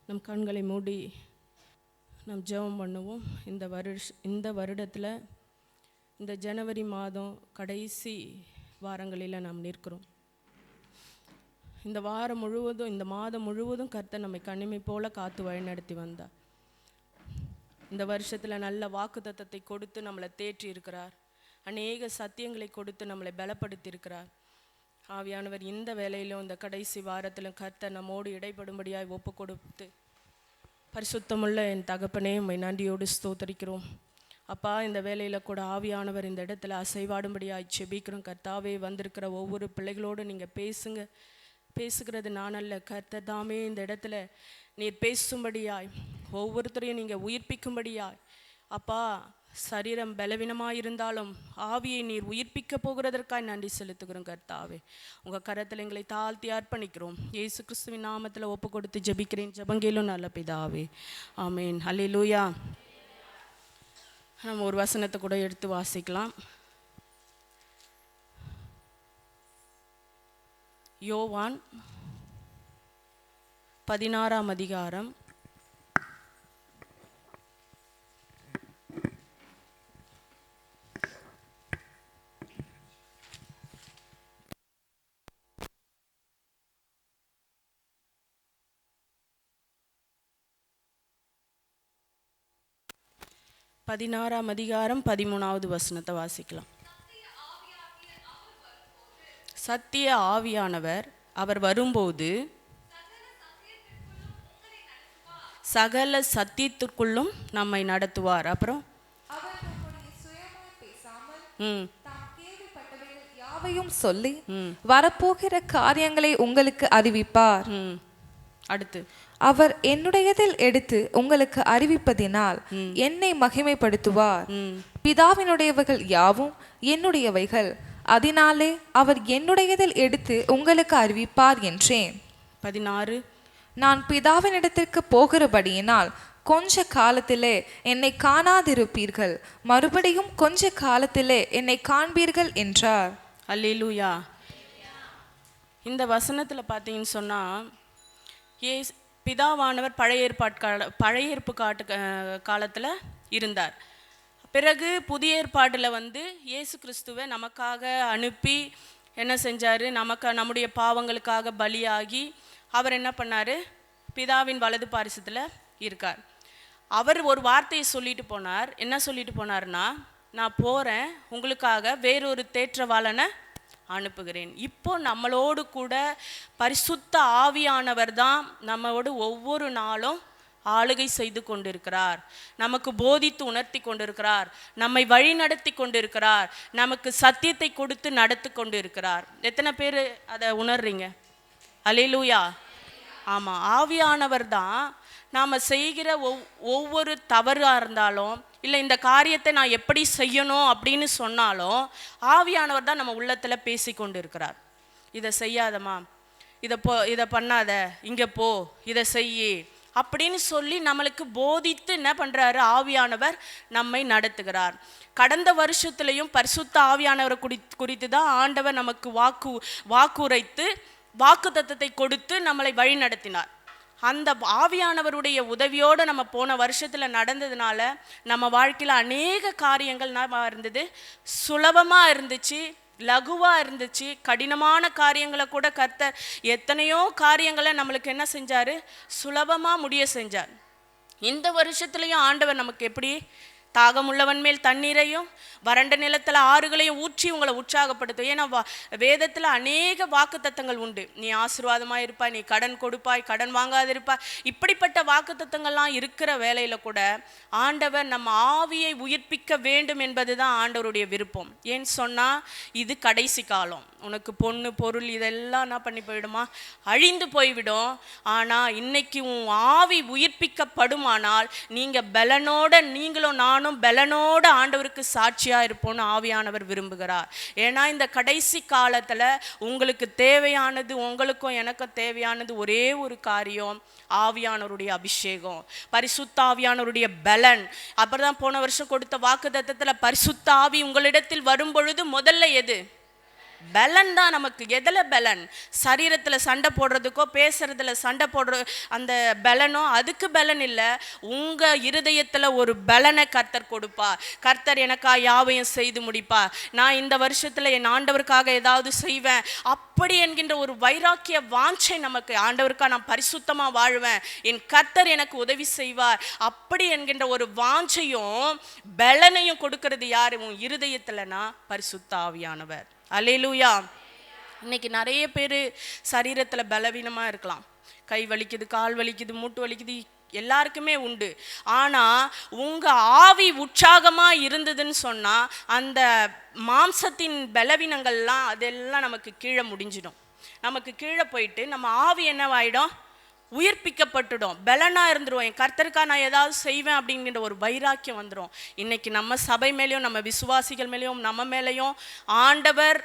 நம் கண்களை மூடி நாம் ஜெபம் பண்ணுவோம். இந்த வருடத்தில் இந்த ஜனவரி மாதம் கடைசி வாரங்களில் நாம் நிற்கிறோம். இந்த வாரம் முழுவதும், இந்த மாதம் முழுவதும் கர்த்தர் நம்மை கண்ணிமை போல காத்து வழிநடத்தி வந்தார். இந்த வருஷத்தில் நல்ல வாக்குத்தத்தத்தை கொடுத்து நம்மளை தேற்றி இருக்கிறார். அநேக சத்தியங்களை கொடுத்து நம்மளை பலப்படுத்தி இருக்கிறார். ஆவியானவர் இந்த வேளையிலும் இந்த கடைசி வாரத்திலும் கர்த்தர் நம்மோடு இடைப்படும்படியாய் ஒப்பு கொடுத்து, பரிசுத்தமுள்ள என் தகப்பனே, உம்மை நன்றியோடு ஸ்தோத்தரிக்கிறோம். அப்பா, இந்த வேளையில் கூட ஆவியானவர் இந்த இடத்துல அசைவாடும்படியாய் செபிக்கிறோம். கர்த்தாவே, வந்திருக்கிற ஒவ்வொரு பிள்ளைகளோடு நீங்கள் பேசுகிறது நான் அல்ல, கர்த்தர் தாமே இந்த இடத்துல நீர் பேசும்படியாய், ஒவ்வொருத்தரையும் நீங்கள் உயிர்ப்பிக்கும்படியாய், அப்பா, சரீரம் பலவீனமாக இருந்தாலும் ஆவியை நீர் உயிர்ப்பிக்க போகிறதற்காக நன்றி செலுத்துகிறோம். கர்த்தாவே, உங்கள் கரத்தில் எங்களை தாழ்த்தி அர்ப்பணிக்கிறோம். இயேசு கிறிஸ்துவின் நாமத்தில் ஒப்பு கொடுத்து ஜெபிக்கிறேன் ஜெபங்கேலும் நல்ல பிதாவே, ஆமேன். அல்லேலூயா. நம்ம ஒரு வசனத்தை கூட எடுத்து வாசிக்கலாம். யோவான் 16ஆம் அதிகாரம் 13வது வசனத்தை வாசிக்கலாம். சத்திய ஆவியானவர் அவர் வரும்போது சகல சத்தியத்திற்குள்ளும் நம்மை நடத்துவார். அப்புறம் யாவையும் சொல்லி வரப்போகிற காரியங்களை உங்களுக்கு அறிவிப்பார். அடுத்து, அவர் என்னுடையதில் எடுத்து உங்களுக்கு அறிவிப்பதினால் என்னை மகிமைப்படுத்துவார். பிதாவினுடையவைகள் யாவும் என்னுடையவைகள், அதனாலே அவர் என்னுடையதில் எடுத்து உங்களுக்கு அறிவிப்பார் என்றேன். 16, நான் பிதாவினிடத்திற்கு போகிறபடியினால் கொஞ்ச காலத்திலே என்னை காணாதிருப்பீர்கள், மறுபடியும் கொஞ்ச காலத்திலே என்னை காண்பீர்கள் என்றார். அல்லேலூயா. இந்த வசனத்தில் பார்த்தீங்கன்னு சொன்னால், பிதாவானவர் பழைய ஏற்பு காலத்தில் இருந்தார். பிறகு புதிய ஏற்பாட்டில் இயேசு கிறிஸ்துவை நமக்காக அனுப்பி என்ன செஞ்சார்? நம்முடைய பாவங்களுக்காக பலியாகி அவர் என்ன பண்ணார்? பிதாவின் வலது பாரிசத்தில் இருக்கார். அவர் ஒரு வார்த்தையை சொல்லிட்டு போனார். என்ன சொல்லிட்டு போனார்னா, நான் போகிறேன், உங்களுக்காக வேறொரு தேற்றவாளனை அனுப்புகிறேன். இப்போ நம்மளோடு கூட பரிசுத்த ஆவியானவர் தான் நம்மோடு ஒவ்வொரு நாளும் ஆளுகை செய்து கொண்டிருக்கிறார். நமக்கு போதித்து உணர்த்தி கொண்டிருக்கிறார். நம்மை வழி நடத்தி கொண்டிருக்கிறார். நமக்கு சத்தியத்தை கொடுத்து நடத்தி கொண்டு இருக்கிறார். எத்தனை பேர் அதை உணர்றீங்க? அல்லேலூயா. ஆமாம், ஆவியானவர் தான் நாம் செய்கிற ஒவ்வொரு தவறாக இருந்தாலும், இல்லை இந்த காரியத்தை நான் எப்படி செய்யணும் அப்படின்னு சொன்னாலும், ஆவியானவர் தான் நம்ம உள்ளத்தில் பேசி கொண்டு இருக்கிறார். இதை செய்யாதம்மா, இதை பண்ணாத, இங்கே போ, இதை செய்யி அப்படின்னு சொல்லி நம்மளுக்கு போதித்து என்ன பண்ணுறாரு? ஆவியானவர் நம்மை நடத்துகிறார். கடந்த வருஷத்துலேயும் பரிசுத்த ஆவியானவரை குறித்து தான் ஆண்டவர் நமக்கு வாக்குரைத்து வாக்கு தத்தத்தை கொடுத்து நம்மளை வழி நடத்தினார். அந்த ஆவியானவருடைய உதவியோடு நம்ம போன வருஷத்தில் நடந்ததுனால நம்ம வாழ்க்கையில் அநேக காரியங்கள் இருந்தது, சுலபமாக இருந்துச்சு, லகுவாக இருந்துச்சு. கடினமான காரியங்களை கூட கர்த்தர் எத்தனையோ காரியங்களை நம்மளுக்கு என்ன செஞ்சார்? சுலபமாக முடிய செஞ்சார். இந்த வருஷத்துலேயும் ஆண்டவர் நமக்கு எப்படி தாகமுள்ளவன் மேல் தண்ணீரையும் வறண்ட நிலத்தில் ஆறுகளையும் ஊற்றி உங்களை உற்சாகப்படுத்தும். ஏன்னா வேதத்தில் அநேக வாக்கு தத்தங்கள் உண்டு. நீ ஆசீர்வாதமாக இருப்பாய், நீ கடன் கொடுப்பாய், கடன் வாங்காதிருப்பாய், இப்படிப்பட்ட வாக்கு தத்தங்கள்லாம் இருக்கிற வேலையில் கூட ஆண்டவர் நம்ம ஆவியை உயிர்ப்பிக்க வேண்டும் என்பது தான் ஆண்டவருடைய விருப்பம். ஏன்னு சொன்னால், இது கடைசி காலம். உனக்கு பொண்ணு பொருள் இதெல்லாம் என்ன பண்ணி போயிடுமா? அழிந்து போய்விடும். ஆனால் இன்னைக்கு உன் ஆவி உயிர்ப்பிக்கப்படுமானால் நீங்கள் பலனோட, நீங்களும் நானும் பலனோட ஆண்டவருக்கு சாட்சியாக இருப்போம்னு ஆவியானவர் விரும்புகிறார். ஏன்னா இந்த கடைசி காலத்தில் உங்களுக்கு தேவையானது, உங்களுக்கும் எனக்கும் தேவையானது ஒரே ஒரு காரியம், ஆவியானவருடைய அபிஷேகம், பரிசுத்த ஆவியானவருடைய பலன். அப்புறம் தான் போன வருஷம் கொடுத்த வாக்குத்தத்தத்தில் பரிசுத்த ஆவி உங்களிடத்தில் வரும் பொழுது முதல்ல எது? பலன் தான் நமக்கு. எதில் பலன்? சரீரத்தில் சண்டை போடுறதுக்கோ பேசுறதுல சண்டை போடுற அந்த பலனோ, அதுக்கு பலன் இல்லை. உங்கள் இருதயத்தில் ஒரு பலனை கர்த்தர் கொடுப்பா. கர்த்தர் எனக்கா யாவையும் செய்து முடிப்பா, நான் இந்த வருஷத்தில் என் ஆண்டவருக்காக ஏதாவது செய்வேன் அப்படி என்கின்ற ஒரு வைராக்கிய வாஞ்சை நமக்கு, ஆண்டவருக்காக நான் பரிசுத்தமாக வாழ்வேன், என் கர்த்தர் எனக்கு உதவி செய்வார் அப்படி என்கின்ற ஒரு வாஞ்சையும் பலனையும் கொடுக்கிறது யார்? உன் இருதயத்தில்னா பரிசுத்த ஆவியானவர். அல்லேலூயா. இன்னைக்கு நிறைய பேர் சரீரத்தில் பலவீனமாக இருக்கலாம். கை வலிக்குது, கால் வலிக்குது, மூட்டு வலிக்குது, எல்லாருக்குமே உண்டு. ஆனால் உங்கள் ஆவி உற்சாகமாக இருந்ததுன்னு சொன்னால் அந்த மாம்சத்தின் பலவீனங்கள்லாம் அதெல்லாம் நமக்கு கீழே முடிஞ்சிடும். நமக்கு கீழே போயிட்டு நம்ம ஆவி என்னவாயிடும்? உயிர்ப்பிக்கப்பட்டுடும், பலனாக இருந்துடும். என் கர்த்தருக்கா நான் ஏதாவது செய்வேன் அப்படிங்கிற ஒரு வைராக்கியம் வந்துடும். இன்னைக்கு நம்ம சபை மேலேயும் நம்ம விசுவாசிகள் மேலேயும் நம்ம மேலேயும் ஆண்டவர்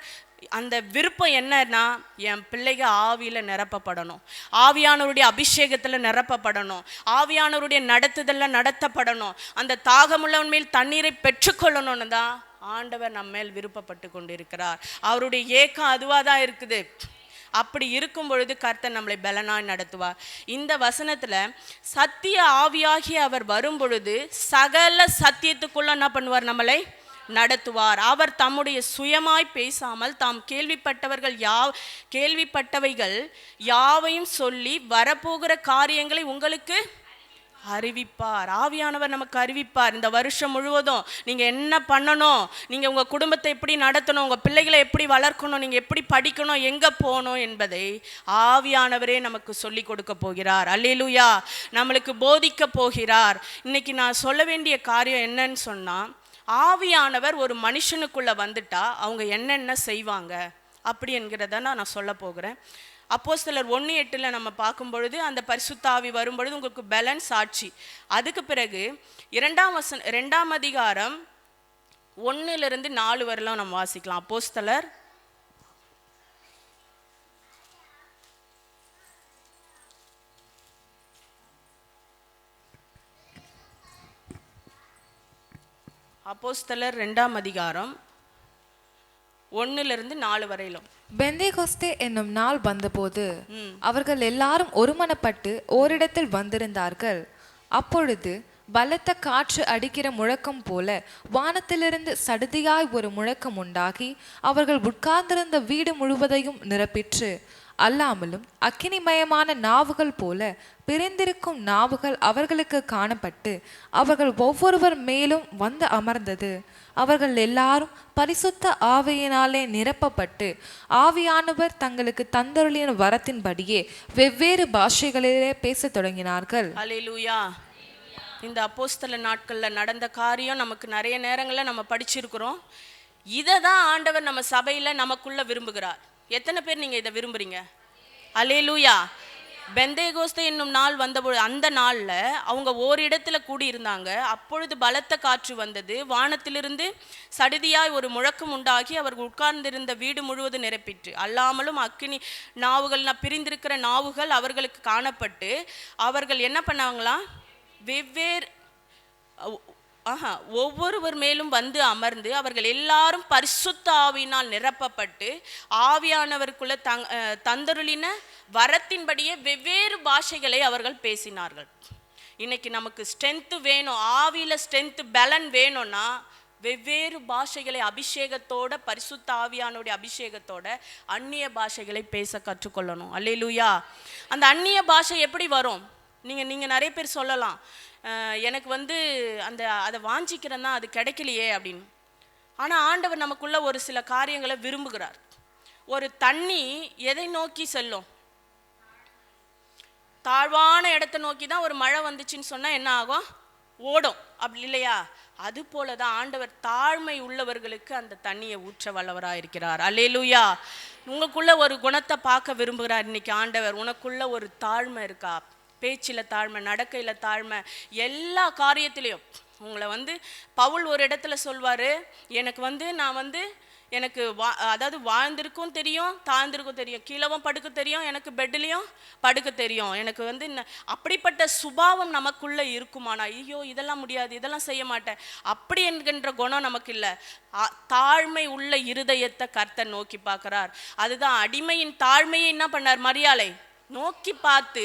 அந்த விருப்பம் என்னன்னா, என் பிள்ளைக ஆவியில் நிரப்பப்படணும், ஆவியானவருடைய அபிஷேகத்தில் நிரப்பப்படணும், ஆவியானவருடைய நடத்துதலில் நடத்தப்படணும், அந்த தாகமுள்ளவன் மேல் தண்ணீரை பெற்றுக்கொள்ளணும்னு தான் ஆண்டவர் நம்ம மேல் விருப்பப்பட்டு கொண்டிருக்கிறார். அவருடைய ஏக்கம் அதுவாக தான் இருக்குது. அப்படி இருக்கும் பொழுது கர்த்தர் நம்மளை பலனாய் நடத்துவார். இந்த வசனத்தில் சத்திய ஆவியாகி அவர் வரும் பொழுது சகல சத்தியத்துக்குள்ள என்ன பண்ணுவார்? நம்மளை நடத்துவார். அவர் தம்முடைய சுயமாய் பேசாமல் தாம் கேள்விப்பட்டவைகள் யாவையும் சொல்லி வரப்போகிற காரியங்களை உங்களுக்கு அறிவிப்பார். ஆவியானவர் நமக்கு அறிவிப்பார். இந்த வருஷம் முழுவதும் நீங்கள் என்ன பண்ணணும், நீங்கள் உங்கள் குடும்பத்தை எப்படி நடத்தணும், உங்கள் பிள்ளைகளை எப்படி வளர்க்கணும், நீங்கள் எப்படி படிக்கணும், எங்கே போகணும் என்பதை ஆவியானவரே நமக்கு சொல்லி கொடுக்க போகிறார். அல்லேலூயா. நம்மளுக்கு போதிக்க போகிறார். இன்னைக்கு நான் சொல்ல வேண்டிய காரியம் என்னன்னு சொன்னால், ஆவியானவர் ஒரு மனுஷனுக்குள்ளே வந்துட்டா அவங்க என்னென்ன செய்வாங்க அப்படி என்கிறத நான் சொல்ல போகிறேன். அப்போஸ்தலர் 1:8 நம்ம பார்க்கும் பொழுது அந்த பரிசுத்த ஆவி வரும்பொழுது உங்களுக்கு பலன் சாட்சி. அதுக்கு பிறகு 2ஆம் அதிகாரம் 1-4 வரலாம் நம்ம வாசிக்கலாம். அப்போஸ்தலர் அப்போஸ்தலர் 2ஆம் அதிகாரம் 1-4 வரையிலும். பெந்தேகொஸ்தே என்னும் நாள் வந்தபோது அவர்கள் எல்லாரும் ஒருமனப்பட்டு ஓரிடத்தில் வந்திருந்தார்கள். அப்பொழுது பலத்த காற்று அடிக்கிற முழக்கம் போல வானத்திலிருந்து சடுதியாய் ஒரு முழக்கம் உண்டாகி அவர்கள் உட்கார்ந்திருந்த வீடு முழுவதையும் நிரப்பிற்று. அல்லாமலும் அக்கினிமயமான நாவுகள் போல பிரிந்திருக்கும் நாவுகள் அவர்களுக்கு காணப்பட்டு அவர்கள் ஒவ்வொருவர் மேலும் வந்து அமர்ந்தது. அவர்கள் எல்லாரும் பரிசுத்த ஆவியினாலே நிரப்பப்பட்டு ஆவியானவர் தங்களுக்கு தந்தருளின வரத்தின்படியே வெவ்வேறு பாஷைகளிலே பேசத் தொடங்கினார்கள். அல்லேலூயா. இந்த அப்போஸ்தல நாட்களில் நடந்த காரியம் நமக்கு நிறைய நேரங்களில் நம்ம படிச்சிருக்கிறோம். இதை தான் ஆண்டவர் நம்ம சபையில் நமக்குள்ள விரும்புகிறார். எத்தனை பேர் நீங்கள் இதை விரும்புகிறீங்க? அல்லேலூயா. பெந்தேகோஸ்தே என்னும் நாள் வந்தபொழுது அந்த நாளில் அவங்க ஓரிடத்துல கூடியிருந்தாங்க. அப்பொழுது பலத்த காற்று வந்தது, வானத்திலிருந்து சடுதியாய் ஒரு முழக்கம் உண்டாகி அவர்கள் உட்கார்ந்திருந்த வீடு முழுவதும் நிரப்பிற்று. அல்லாமலும் அக்கினி நாவுகள் பிரிந்திருக்கிற நாவுகள் அவர்களுக்கு காணப்பட்டு அவர்கள் என்ன பண்ணாங்களாம்? வெவ்வேறு ஒவ்வொருவர் மேலும் வந்து அமர்ந்து அவர்கள் எல்லாரும் பரிசுத்த ஆவியினால் நிரப்பப்பட்டு ஆவியானவருக்குள்ள தந்தருளின வரத்தின்படியே வெவ்வேறு பாஷைகளை அவர்கள் பேசினார்கள். இன்னைக்கு நமக்கு ஸ்ட்ரென்த்து வேணும், ஆவியில் ஸ்ட்ரென்த்து பலன் வேணும்னா வெவ்வேறு பாஷைகளை அபிஷேகத்தோட, பரிசுத்த ஆவியானுடைய அபிஷேகத்தோட அந்நிய பாஷைகளை பேச கற்றுக்கொள்ளணும். அல்லேலூயா. அந்த அந்நிய பாஷை எப்படி வரும்? நீங்கள் நிறைய பேர் சொல்லலாம், எனக்கு அதை வாஞ்சிக்கிறேன்னா அது கிடைக்கலையே அப்படின்னு. ஆனால் ஆண்டவர் நமக்குள்ள ஒரு சில காரியங்களை விரும்புகிறார். ஒரு தண்ணி எதை நோக்கி செல்லும்? தாழ்வான இடத்தை நோக்கி தான். ஒரு மழை வந்துச்சுன்னு சொன்னால் என்ன ஆகும்? ஓடும், அப்படி இல்லையா? அது போல தான் ஆண்டவர் தாழ்மை உள்ளவர்களுக்கு அந்த தண்ணியை ஊற்ற வல்லவராக இருக்கிறார். அல்லேலூயா. உங்களுக்குள்ள ஒரு குணத்தை பார்க்க விரும்புகிறார் இன்னைக்கு ஆண்டவர். உனக்குள்ள ஒரு தாழ்மை இருக்கா? பேச்சில் தாழ்மை, நடக்கையில் தாழ்மை, எல்லா காரியத்திலையும் உங்களை பவுல் ஒரு இடத்துல சொல்வார், எனக்கு நான் எனக்கு அதாவது வாழ்ந்திருக்கும் தெரியும், தாழ்ந்திருக்கும் தெரியும், கீழவும் படுக்க தெரியும், எனக்கு பெட்லேயும் படுக்க தெரியும். எனக்கு வந்து அப்படிப்பட்ட சுபாவம் நமக்குள்ள இருக்குமானா, ஐயோ இதெல்லாம் முடியாது, இதெல்லாம் செய்ய மாட்டேன் அப்படி என்கின்ற குணம் நமக்கு இல்லை. தாழ்மை உள்ள இருதயத்தை கர்த்தர் நோக்கி பார்க்கிறார். அதுதான் அடிமையின் தாழ்மையை என்ன பண்ணார், மரியாளை நோக்கி பார்த்து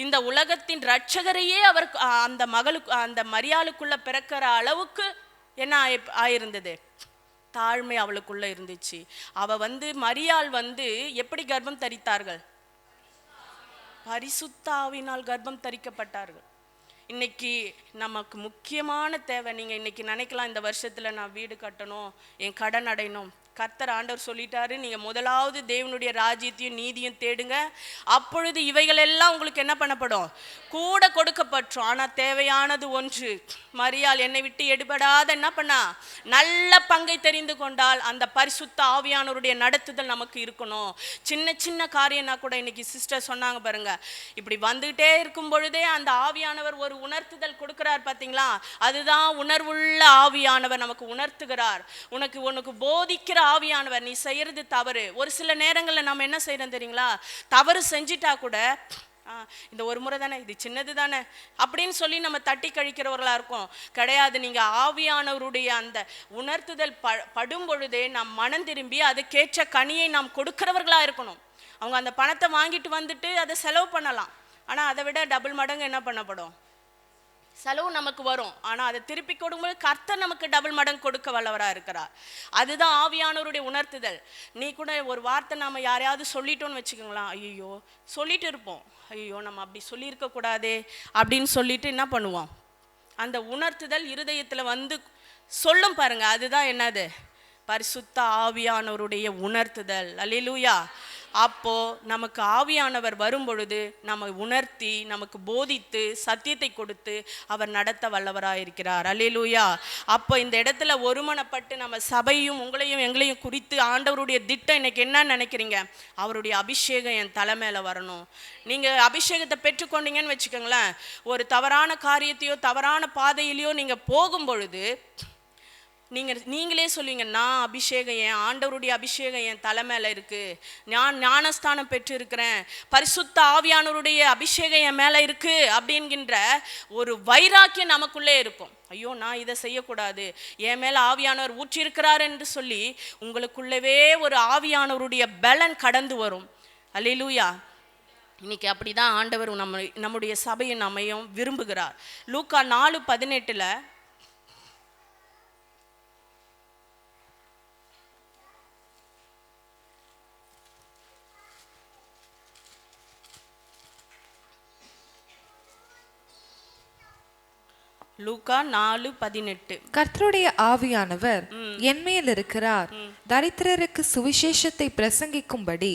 இந்த உலகத்தின் இரட்சகரையே அவர் அந்த மகளுக்கு அந்த மரியாளுக்குள்ள பிறக்கிற அளவுக்கு என்ன ஆயிருந்தது, தாழ்மை அவளுக்குள்ள இருந்துச்சு. அவ வந்து மரியாள் வந்து எப்படி கர்ப்பம் தரித்தார்கள், பரிசுத்த ஆவியினால் கர்ப்பம் தரிக்கப்பட்டார்கள். இன்னைக்கு நமக்கு முக்கியமான தேவை, நீங்கள் இன்னைக்கு நினைக்கலாம் இந்த வருஷத்தில் நான் வீடு கட்டணும், என் கடன் அடையணும். கர்த்தர் ஆண்டவர் சொல்லிட்டாரு, நீங்கள் முதலாவது தேவனுடைய ராஜ்யத்தையும் நீதியும் தேடுங்க, அப்பொழுது இவைகள் எல்லாம் உங்களுக்கு என்ன பண்ணப்படும், கூட கொடுக்கப்பட்டோம். ஆனால் தேவையானது ஒன்று. மரியாள் என்னை விட்டு எடுபடாத என்ன பண்ணா, நல்ல பங்கை தெரிந்து கொண்டால் அந்த பரிசுத்த ஆவியானவருடைய நடத்துதல் நமக்கு இருக்கணும். சின்ன சின்ன காரியம்னா கூட இன்னைக்கு சிஸ்டர் சொன்னாங்க பாருங்க, இப்படி வந்துகிட்டே இருக்கும் பொழுதே அந்த ஆவியானவர் ஒரு உணர்த்துதல் கொடுக்கிறார் பார்த்தீங்களா, அதுதான் உணர்வுள்ள ஆவியானவர் நமக்கு உணர்த்துகிறார். உனக்கு போதிக்கிற ஆவியானவர், நீ செய்யறது தவறு. ஒரு சில நேரங்களில் நம்ம என்ன செய்யறோம் தெரியுங்களா, தவறு செஞ்சிட்டா கூட இந்த ஒரு முறை தானே, இது சின்னது தானே அப்படின்னு சொல்லி நம்ம தட்டி கழிக்கிறவர்களா இருக்கோம். கிடையாது, நீங்க ஆவியானவருடைய அந்த உணர்த்துதல் படும் பொழுதே நாம் மனம் திரும்பி அதுக்கேற்ற கனியை நாம் கொடுக்கிறவர்களா இருக்கணும். அவங்க அந்த பணத்தை வாங்கிட்டு வந்துட்டு அதை செலவு பண்ணலாம், ஆனா அதை விட டபுள் மடங்கு என்ன பண்ணப்படும், செலவு நமக்கு வரும். ஆனால் அதை திருப்பி கொடுக்கும்போது கர்த்தர் நமக்கு டபுள் மடங்கு கொடுக்க வல்லவராக இருக்கிறார். அதுதான் ஆவியானவருடைய உணர்த்துதல். நீ கூட ஒரு வார்த்தை நாம் யாரையாவது சொல்லிட்டோன்னு வச்சுக்கோங்களேன், ஐயோ சொல்லிட்டு இருப்போம், ஐயோ நம்ம அப்படி சொல்லியிருக்க கூடாதே அப்படின்னு சொல்லிட்டு என்ன பண்ணுவோம், அந்த உணர்த்துதல் இருதயத்தில் வந்து சொல்லும் பாருங்க, அதுதான் என்னது, பரிசுத்த ஆவியானவருடைய உணர்த்துதல். அல்லேலூயா. அப்போ நமக்கு ஆவியானவர் வரும் பொழுது நம்ம உணர்த்தி நமக்கு போதித்து சத்தியத்தை கொடுத்து அவர் நடத்த வல்லவராயிருக்கிறார். அல்லேலூயா. அப்போ இந்த இடத்துல ஒருமனப்பட்டு நம்ம சபையும் உங்களையும் எங்களையும் குறித்து ஆண்டவருடைய திட்டம் இன்னைக்கு என்ன நினைக்கிறீங்க, அவருடைய அபிஷேகம் என் தலை மேலே வரணும். நீங்கள் அபிஷேகத்தை பெற்றுக்கொண்டீங்கன்னு வச்சுக்கோங்களேன், ஒரு தவறான காரியத்தையோ தவறான பாதையிலையோ நீங்கள் போகும் பொழுது நீங்களே சொல்லுவீங்க, நான் அபிஷேகம் என் ஆண்டவருடைய அபிஷேகம் என் தலை மேலே இருக்குது, நான் ஞானஸ்தானம் பெற்று இருக்கிறேன், பரிசுத்த ஆவியானவருடைய அபிஷேகம் என் மேலே இருக்குது அப்படின்கின்ற ஒரு வைராக்கியம் நமக்குள்ளே இருக்கும். ஐயோ நான் இதை செய்யக்கூடாது, என் மேலே ஆவியானவர் ஊற்றிருக்கிறார் என்று சொல்லி உங்களுக்குள்ளவே ஒரு ஆவியானவருடைய பலன் கடந்து வரும். அல்லேலூயா. இன்னைக்கு அப்படி தான் ஆண்டவர் நம்முடைய சபையின் அமையும் விரும்புகிறார். லூக்கா 4:18 லூக்கா 4:18 கர்த்தருடைய ஆவியானவர் என்மேல் இருக்கிறார், தரித்திரருக்கு சுவிசேஷத்தை பிரசங்கிக்கும்படி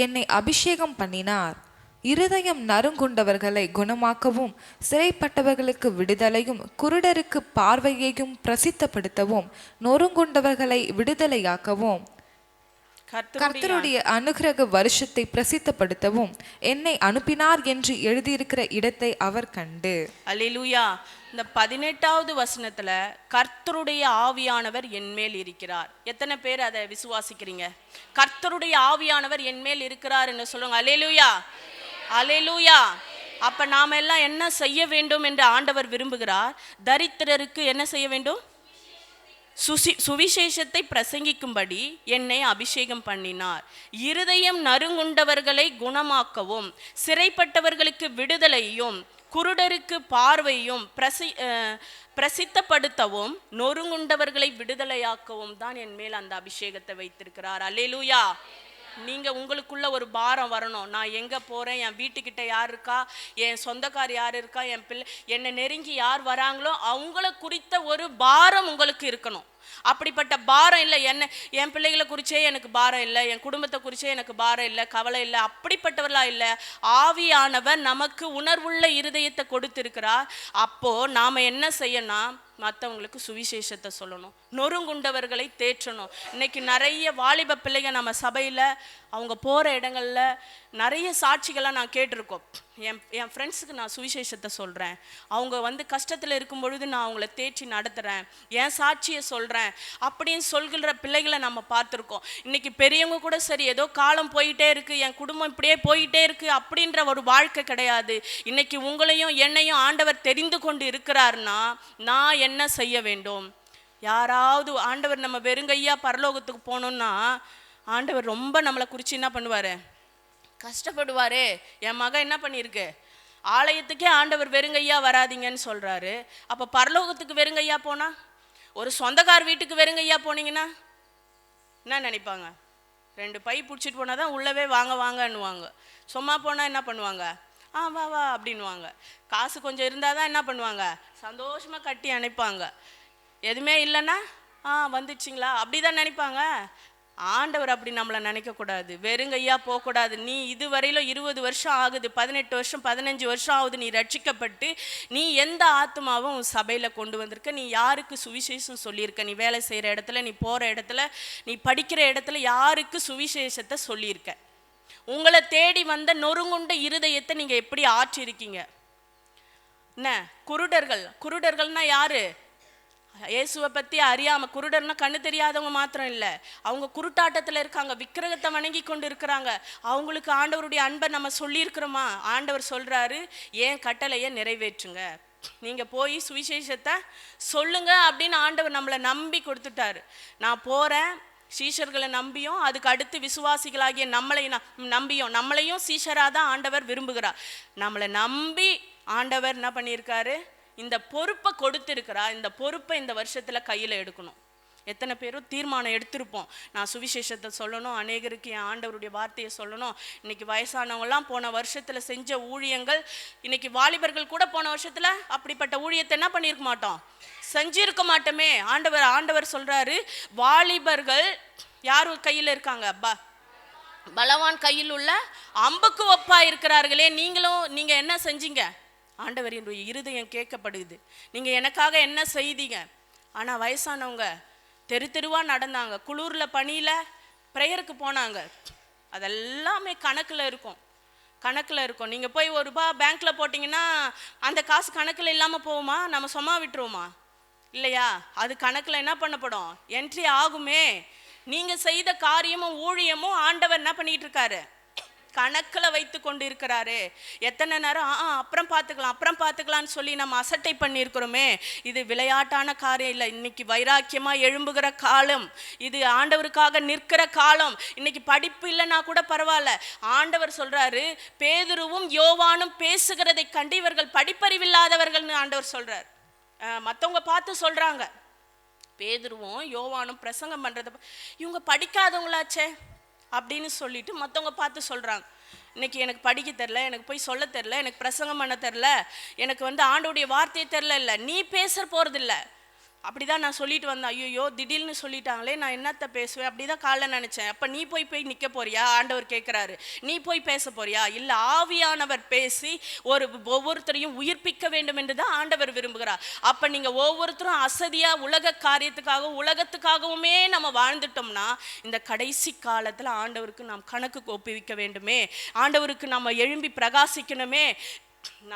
என்னை அபிஷேகம் பண்ணினார், இருதயம் நறுங்குண்டவர்களை குணமாக்கவும், சிறைப்பட்டவர்களுக்கு விடுதலையும், குருடருக்கு பார்வையையும் பிரசித்தப்படுத்தவும், நொறுங்குண்டவர்களை விடுதலையாக்கவும், கர்த்தருடைய அனுக்கிரக வருஷத்தை பிரசித்தப்படுத்தவும் என்னை அனுப்பினார் என்று எழுதியிருக்கிற இடத்தை அவர் கண்டு. அல்லேலூயா. இந்த 18வது வசனத்துல கர்த்தருடைய ஆவியானவர் என்மேல் இருக்கிறார். எத்தனை பேர் அதை விசுவாசிக்கிறீங்க? கர்த்தருடைய ஆவியானவர் என்மேல் இருக்கிறார் என்று சொல்லுங்க. அல்லேலூயா, அல்லேலூயா. அப்ப நாம எல்லாம் என்ன செய்ய வேண்டும் என்று ஆண்டவர் விரும்புகிறார்? தரித்திரருக்கு என்ன செய்ய வேண்டும்? சுவிசேஷத்தை பிரசங்கிக்கும்படி என்னை அபிஷேகம் பண்ணினார், இருதயம் நறுங்குண்டவர்களை குணமாக்கவும், சிறைப்பட்டவர்களுக்கு விடுதலையும், குருடருக்கு பார்வையும் பிரசித்தப்படுத்தவும், நொறுங்குண்டவர்களை விடுதலையாக்கவும் தான் என் மேல் அந்த அபிஷேகத்தை வைத்திருக்கிறார். அல்லேலூயா. நீங்க உங்களுக்குள்ள ஒரு பாரம் வரணும். நான் எங்க போறேன், என் வீட்டுக்கிட்ட யார் இருக்கா, என் சொந்தக்கார் யார் இருக்கா, என் பிள்ளை என்னை நெருங்கி யார் வராங்களோ அவங்கள குறித்த ஒரு பாரம் உங்களுக்கு இருக்கணும். அப்படிப்பட்ட பாரம் இல்லை, என் பிள்ளைகளை குறிச்சே எனக்கு பாரம் இல்லை, என் குடும்பத்தை குறிச்சே எனக்கு பாரம் இல்லை, கவலை இல்லை, அப்படிப்பட்டவர்களா இல்லை. ஆவியானவர் நமக்கு உணர்வுள்ள இருதயத்தை கொடுத்திருக்கிறார். அப்போ நாம என்ன செய்யணும்? மற்றவங்களுக்கு சுவிசேஷத்தை சொல்லணும், நொறுங்குண்டவர்களை தேற்றணும். இன்னைக்கு நிறைய வாலிப பிள்ளைங்க நம்ம சபையில் அவங்க போகிற இடங்கள்ல நிறைய சாட்சிகளாக நான் கேட்டிருக்கோம். என் ஃப்ரெண்ட்ஸுக்கு நான் சுவிசேஷத்தை சொல்கிறேன், அவங்க வந்து கஷ்டத்தில் இருக்கும் பொழுது நான் அவங்கள தேற்றி நடத்துகிறேன், என் சாட்சியை சொல்கிறேன் அப்படின்னு சொல்கிற பிள்ளைகளை நம்ம பார்த்துருக்கோம். இன்றைக்கி பெரியவங்க கூட சரி, ஏதோ காலம் போயிட்டே இருக்குது, என் குடும்பம் இப்படியே போயிட்டே இருக்குது அப்படின்ற ஒரு வாழ்க்கை கிடையாது. இன்றைக்கி உங்களையும் என்னையும் ஆண்டவர் தெரிந்து கொண்டு இருக்கிறார்னா நான் என்ன செய்ய வேண்டும்? யாராவது ஆண்டவர் நம்ம வெறுங்கையா பரலோகத்துக்கு போகணுன்னா ஆண்டவர் ரொம்ப நம்மளை குறித்து என்ன பண்ணுவார்? கஷ்டப்படுவாரே. என் மகன் என்ன பண்ணியிருக்கு, ஆலயத்துக்கே ஆண்டவர் வெறுங்கையா வராதிங்கன்னு சொல்கிறாரு. அப்போ பரலோகத்துக்கு வெறுங்கையா போனால், ஒரு சொந்தக்கார் வீட்டுக்கு வெறுங்கையா போனீங்கன்னா என்ன நினைப்பாங்க? 2 பை பிடிச்சிட்டு போனால் தான் உள்ளவே வாங்க வாங்கன்னுவாங்க. சும்மா போனால் என்ன பண்ணுவாங்க? வா வா அப்படின்வாங்க. காசு கொஞ்சம் இருந்தால் தான் என்ன பண்ணுவாங்க? சந்தோஷமாக கட்டி அனுப்பாங்க. எதுவுமே இல்லைன்னா வந்துச்சிங்களா அப்படி தான் நினைப்பாங்க. ஆண்டவர் அப்படி நம்மளை நினைக்கக்கூடாது, வெறுங்கையா போகக்கூடாது. நீ இதுவரையிலும் 20 வருஷம் ஆகுது, 18 வருஷம் 15 வருஷம் ஆகுது நீ ரட்சிக்கப்பட்டு, நீ எந்த ஆத்மாவும் சபையில் கொண்டு வந்திருக்க, நீ யாருக்கு சுவிசேஷம் சொல்லியிருக்க, நீ வேலை செய்கிற இடத்துல, நீ போகிற இடத்துல, நீ படிக்கிற இடத்துல யாருக்கு சுவிசேஷத்தை சொல்லியிருக்க? உங்களை தேடி வந்த நொறுங்குண்ட இருதயத்தை நீங்கள் எப்படி ஆற்றிருக்கீங்க? என்ன குருடர்கள்னா யாரு? இயேசுவை பற்றி அறியாமல், குருடர்னா கண்ணு தெரியாதவங்க மாத்திரம் இல்லை, அவங்க குருட்டாட்டத்தில் இருக்காங்க, விக்கிரகத்தை வணங்கி கொண்டு இருக்கிறாங்க. அவங்களுக்கு ஆண்டவருடைய அன்பை நம்ம சொல்லியிருக்கிறோமா? ஆண்டவர் சொல்கிறாரு, ஏன் கட்டளையை நிறைவேற்றுங்க, நீங்கள் போய் சுவிசேஷத்தை சொல்லுங்க அப்படின்னு ஆண்டவர் நம்மளை நம்பி கொடுத்துட்டாரு. நான் போகிறேன், சீஷர்களை நம்பியும் அதுக்கு அடுத்து விசுவாசிகளாகிய நம்மளையும் சீஷராக தான் ஆண்டவர் விரும்புகிறார். நம்மளை நம்பி ஆண்டவர் என்ன பண்ணியிருக்காரு? இந்த பொறுப்பை கொடுத்துருக்கிறா. இந்த பொறுப்பை இந்த வருஷத்தில் கையில் எடுக்கணும். எத்தனை பேரும் தீர்மானம் எடுத்திருப்போம், நான் சுவிசேஷத்தை சொல்லணும், அநேகருக்கு என் ஆண்டவருடைய வார்த்தையை சொல்லணும். இன்னைக்கு வயசானவங்களாம் போன வருஷத்தில் செஞ்ச ஊழியங்கள், இன்னைக்கு வாலிபர்கள் கூட போன வருஷத்தில் அப்படிப்பட்ட ஊழியத்தை என்ன பண்ணியிருக்க மாட்டோம், செஞ்சிருக்க மாட்டோமே. ஆண்டவர் சொல்கிறாரு, வாலிபர்கள் யார் கையில் இருக்காங்க? பலவான் கையில் உள்ள அம்புக்கு ஒப்பா இருக்கிறார்களே. நீங்கள் என்ன செஞ்சீங்க? ஆண்டவர் என்னுடைய இருதயம் கேட்கப்படுது, நீங்கள் எனக்காக என்ன செய்தீங்க? ஆனால் வயசானவங்க தெருவாக நடந்தாங்க, குளூரில் பனியில் ப்ரேயருக்கு போனாங்க. அதெல்லாமே கணக்கில் இருக்கும். நீங்கள் போய் ₹1 பேங்க்கில் போட்டிங்கன்னா அந்த காசு கணக்கில் இல்லாமல் போகுமா? நம்ம சும்மா விட்டுருவோமா? இல்லையா? அது கணக்கில் என்ன பண்ணப்படும்? என்ட்ரி ஆகுமே. நீங்கள் செய்த காரியமும் ஊழியமும் ஆண்டவர் என்ன பண்ணிட்டு இருக்காரு? கணக்கில் வைத்து கொண்டு இருக்கிறாரு. எத்தனை நேரம் அப்புறம் பார்த்துக்கலான்னு சொல்லி நம்ம அசட்டை பண்ணியிருக்கிறோமே. இது விளையாட்டான காரியம் இல்லை. இன்னைக்கு வைராக்கியமாக எழும்புகிற காலம், இது ஆண்டவருக்காக நிற்கிற காலம். இன்னைக்கு படிப்பு இல்லைன்னா கூட பரவாயில்ல. ஆண்டவர் சொல்றாரு, பேதுருவும் யோவானும் பேசுகிறதை கண்டு இவர்கள் படிப்பறிவில்லாதவர்கள்னு ஆண்டவர் சொல்றார். மற்றவங்க பார்த்து சொல்றாங்க, பேதுருவும் யோவானும் பிரசங்கம் பண்றத இவங்க படிக்காதவங்களாச்சே அப்படின்னு சொல்லிட்டு மற்றவங்க பார்த்து சொல்கிறாங்க. இன்னைக்கு எனக்கு படிக்க தெரில, எனக்கு போய் சொல்ல தெரில, எனக்கு பிரசங்கம் பண்ண தெரில, எனக்கு ஆண்டவருடைய வார்த்தையை தெரில. இல்லை, நீ பேச போகிறதில்ல. அப்படி தான் நான் சொல்லிட்டு வந்தேன். ஐயோ திடீர்னு சொல்லிட்டாங்களே, நான் என்னத்தை பேசுவேன் அப்படி தான் காலைல நினச்சேன். அப்போ நீ போய் நிற்க போறியா? ஆண்டவர் கேட்குறாரு, நீ போய் பேச போறியா? இல்லை, ஆவியானவர் பேசி ஒவ்வொருத்தரையும் உயிர்ப்பிக்க வேண்டும் என்று தான் ஆண்டவர் விரும்புகிறார். அப்போ நீங்கள் ஒவ்வொருத்தரும் அசதியாக உலக காரியத்துக்காகவும் உலகத்துக்காகவுமே நம்ம வாழ்ந்துட்டோம்னா, இந்த கடைசி காலத்தில் ஆண்டவருக்கு நாம் கணக்கு ஒப்புவிக்க வேண்டுமே, ஆண்டவருக்கு நம்ம எழும்பி பிரகாசிக்கணுமே.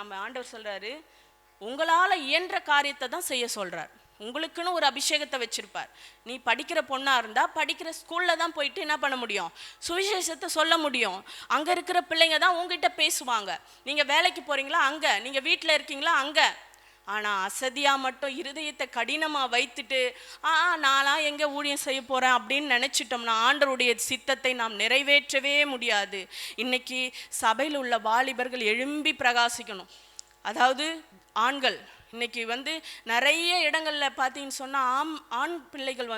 நம்ம ஆண்டவர் சொல்கிறாரு, உங்களால் இயன்ற காரியத்தை தான் செய்ய சொல்கிறார். உங்களுக்குன்னு ஒரு அபிஷேகத்தை வச்சிருப்பார். நீ படிக்கிற பொண்ணா இருந்தா படிக்கிற ஸ்கூல்ல தான் போயிட்டு என்ன பண்ண முடியும்? சுவிசேஷத்தை சொல்ல முடியும். அங்க இருக்கிற பிள்ளைங்க தான் உங்ககிட்ட பேசுவாங்க. நீங்க வேலைக்கு போறீங்களா? அங்க. நீங்க வீட்டில் இருக்கீங்களா? அங்க. ஆனா அசதியா மட்டும் இருதயத்தை கடினமா வைத்துட்டு நான்லாம் எங்க ஊழியம் செய்ய போறேன் அப்படின்னு நினைச்சிட்டோம்னா ஆண்டவருடைய சித்தத்தை நாம் நிறைவேற்றவே முடியாது. இன்னைக்கு சபையில் உள்ள வாலிபர்கள் எழும்பி பிரகாசிக்கணும். அதாவது ஆண்கள் இன்னைக்கு நிறைய இடங்களில் பார்த்தீங்கன்னு சொன்னால் ஆண் பிள்ளைகள்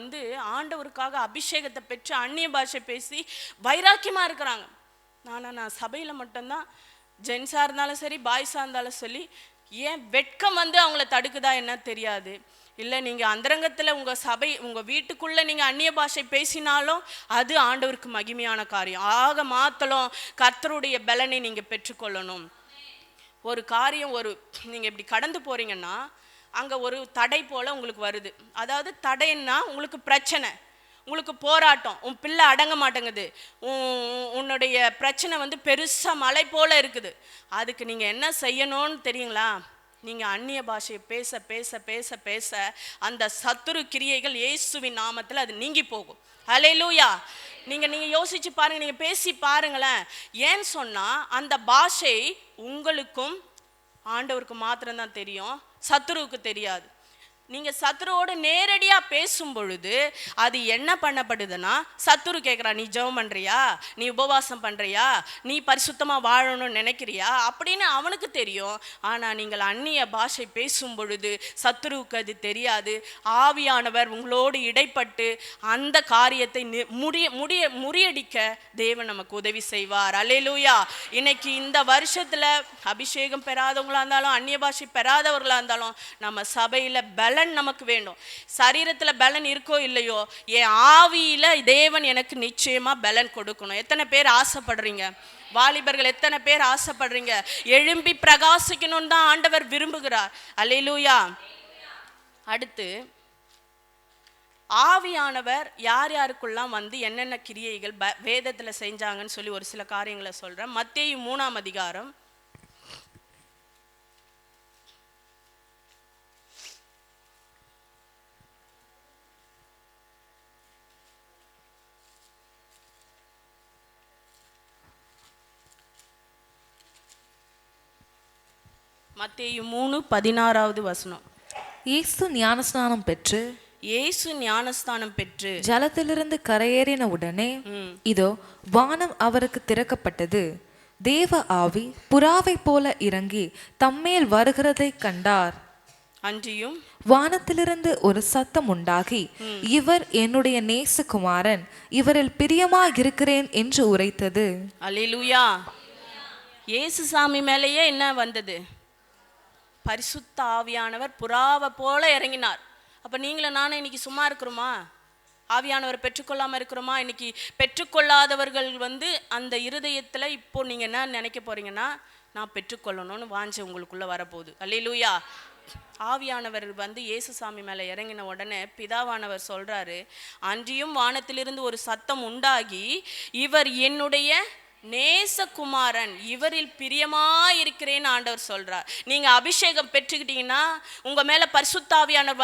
ஆண்டவருக்காக அபிஷேகத்தை பெற்று அந்நிய பாஷை பேசி வைராக்கியமாக இருக்கிறாங்க. நான் சபையில் மட்டும்தான், ஜென்ஸாக இருந்தாலும் சரி பாய்ஸாக இருந்தாலும் சரி, ஏன் வெட்கம் அவங்கள தடுக்குதா என்ன தெரியாது. இல்லை, நீங்கள் அந்தரங்கத்தில் உங்கள் வீட்டுக்குள்ளே நீங்கள் அந்நிய பாஷை பேசினாலும் அது ஆண்டவருக்கு மகிமையான காரியம். ஆக மாத்தலும் கர்த்தருடைய பலனை நீங்கள் பெற்றுக்கொள்ளணும். ஒரு காரியம் நீங்கள் இப்படி கடந்து போகிறீங்கன்னா அங்கே ஒரு தடை போல் உங்களுக்கு வருது. அதாவது தடைன்னா உங்களுக்கு பிரச்சனை. உங்களுக்கு போராட்டம், உன் பிள்ளை அடங்க மாட்டேங்குது, உன்னுடைய பிரச்சனை வந்து பெருசாக மலை போல இருக்குது. அதுக்கு நீங்கள் என்ன செய்யணும்னு தெரியுங்களா? நீங்கள் அந்நிய பாஷையை பேச பேச பேச பேச அந்த சத்துரு கிரியைகள் இயேசுவின் நாமத்தில் அது நீங்கி போகும். ஹல்லேலூயா. நீங்கள் யோசிச்சு பாருங்கள், நீங்கள் பேசி பாருங்களேன். ஏன்னு சொன்னால் அந்த பாஷை உங்களுக்கும் ஆண்டவருக்கு மாத்திரம்தான் தெரியும், சத்துருவுக்கு தெரியாது. நீங்கள் சத்துருவோடு நேரடியாக பேசும் பொழுது அது என்ன பண்ணப்படுதுன்னா, சத்துரு கேட்குறா, நீ ஜெபம் பண்ணுறியா, நீ உபவாசம் பண்ணுறியா, நீ பரிசுத்தமாக வாழணும்னு நினைக்கிறியா அப்படின்னு அவனுக்கு தெரியும். ஆனால் நீங்கள் அந்நிய பாஷை பேசும் பொழுது சத்துருவுக்கு அது தெரியாது. ஆவியானவர் உங்களோடு இடைப்பட்டு அந்த காரியத்தை முறியடிக்க தேவன் நமக்கு உதவி செய்வார். அல்லேலூயா. இன்னைக்கு இந்த வருஷத்தில் அபிஷேகம் பெறாதவங்களா இருந்தாலும் அந்நிய பாஷை பெறாதவர்களாக இருந்தாலும் நம்ம சபையில் பலன் நமக்கு வேண்டும். சரீரத்தில் பலன் இருக்கோ இல்லையோ, என் ஆவியில தேவன் எனக்கு நிச்சயமா பலன் கொடுக்கணும். எத்தனை பேர் ஆசைப்படுறீங்க? வாலிபர்கள் எத்தனை பேர் ஆசைப்படுறீங்க? எழும்பி பிரகாசிக்கணும்னு தான் ஆண்டவர் விரும்புகிறார். அல்லேலூயா. அடுத்து ஆவியானவர் யார் யாருக்குள்ளாம் வந்து என்னென்ன கிரியைகள் வேதத்தில் செஞ்சாங்கன்னு சொல்லி ஒரு சில காரியங்களை சொல்றேன். மத்தேயு 3ஆம் அதிகாரம் 3:16 வசனம். இயேசு ஞானஸ்நானம் பெற்று ஜலத்திலிருந்து கரையேறின உடனே இதோ வானம் அவருக்கு திறக்கப்பட்டது. தேவ ஆவி புறாவை போல இறங்கி தம்மேல் வருகிறதை கண்டார். அன்றியும் வானத்திலிருந்து ஒரு சத்தம் உண்டாகி, இவர் என்னுடைய நேசகுமாரன், இவரில் பிரியமாயிருக்கிறேன் என்று உரைத்தது. அல்லேலூயா. இயேசு சாமி மேலேயே என்ன வந்தது? பரிசுத்த ஆவியானவர் புறாவை போல இறங்கினார். அப்போ நீங்களும் நானும் இன்னைக்கு சும்மா இருக்கிறோமா? ஆவியானவர் பெற்றுக்கொள்ளாமல் இருக்கிறோமா? இன்னைக்கு பெற்றுக்கொள்ளாதவர்கள் வந்து அந்த இருதயத்தில் இப்போ நீங்கள் என்ன நினைக்க போறீங்கன்னா, நான் பெற்றுக்கொள்ளணும்னு வாஞ்ச உங்களுக்குள்ளே வரப்போகுது. அல்லேலூயா. ஆவியானவர் வந்து இயேசுசாமி மேலே இறங்கின உடனே பிதாவானவர் சொல்றாரு, அன்றியும் வானத்திலிருந்து ஒரு சத்தம் உண்டாகி, இவர் என்னுடைய நேசகுமாரன், இவரில் பிரியமாயிருக்கிறேன்னு ஆண்டவர் சொல்றார். நீங்க அபிஷேகம் பெற்றுக்கிட்டீங்கன்னா, உங்க மேல பரிசுத்தாவியானவர்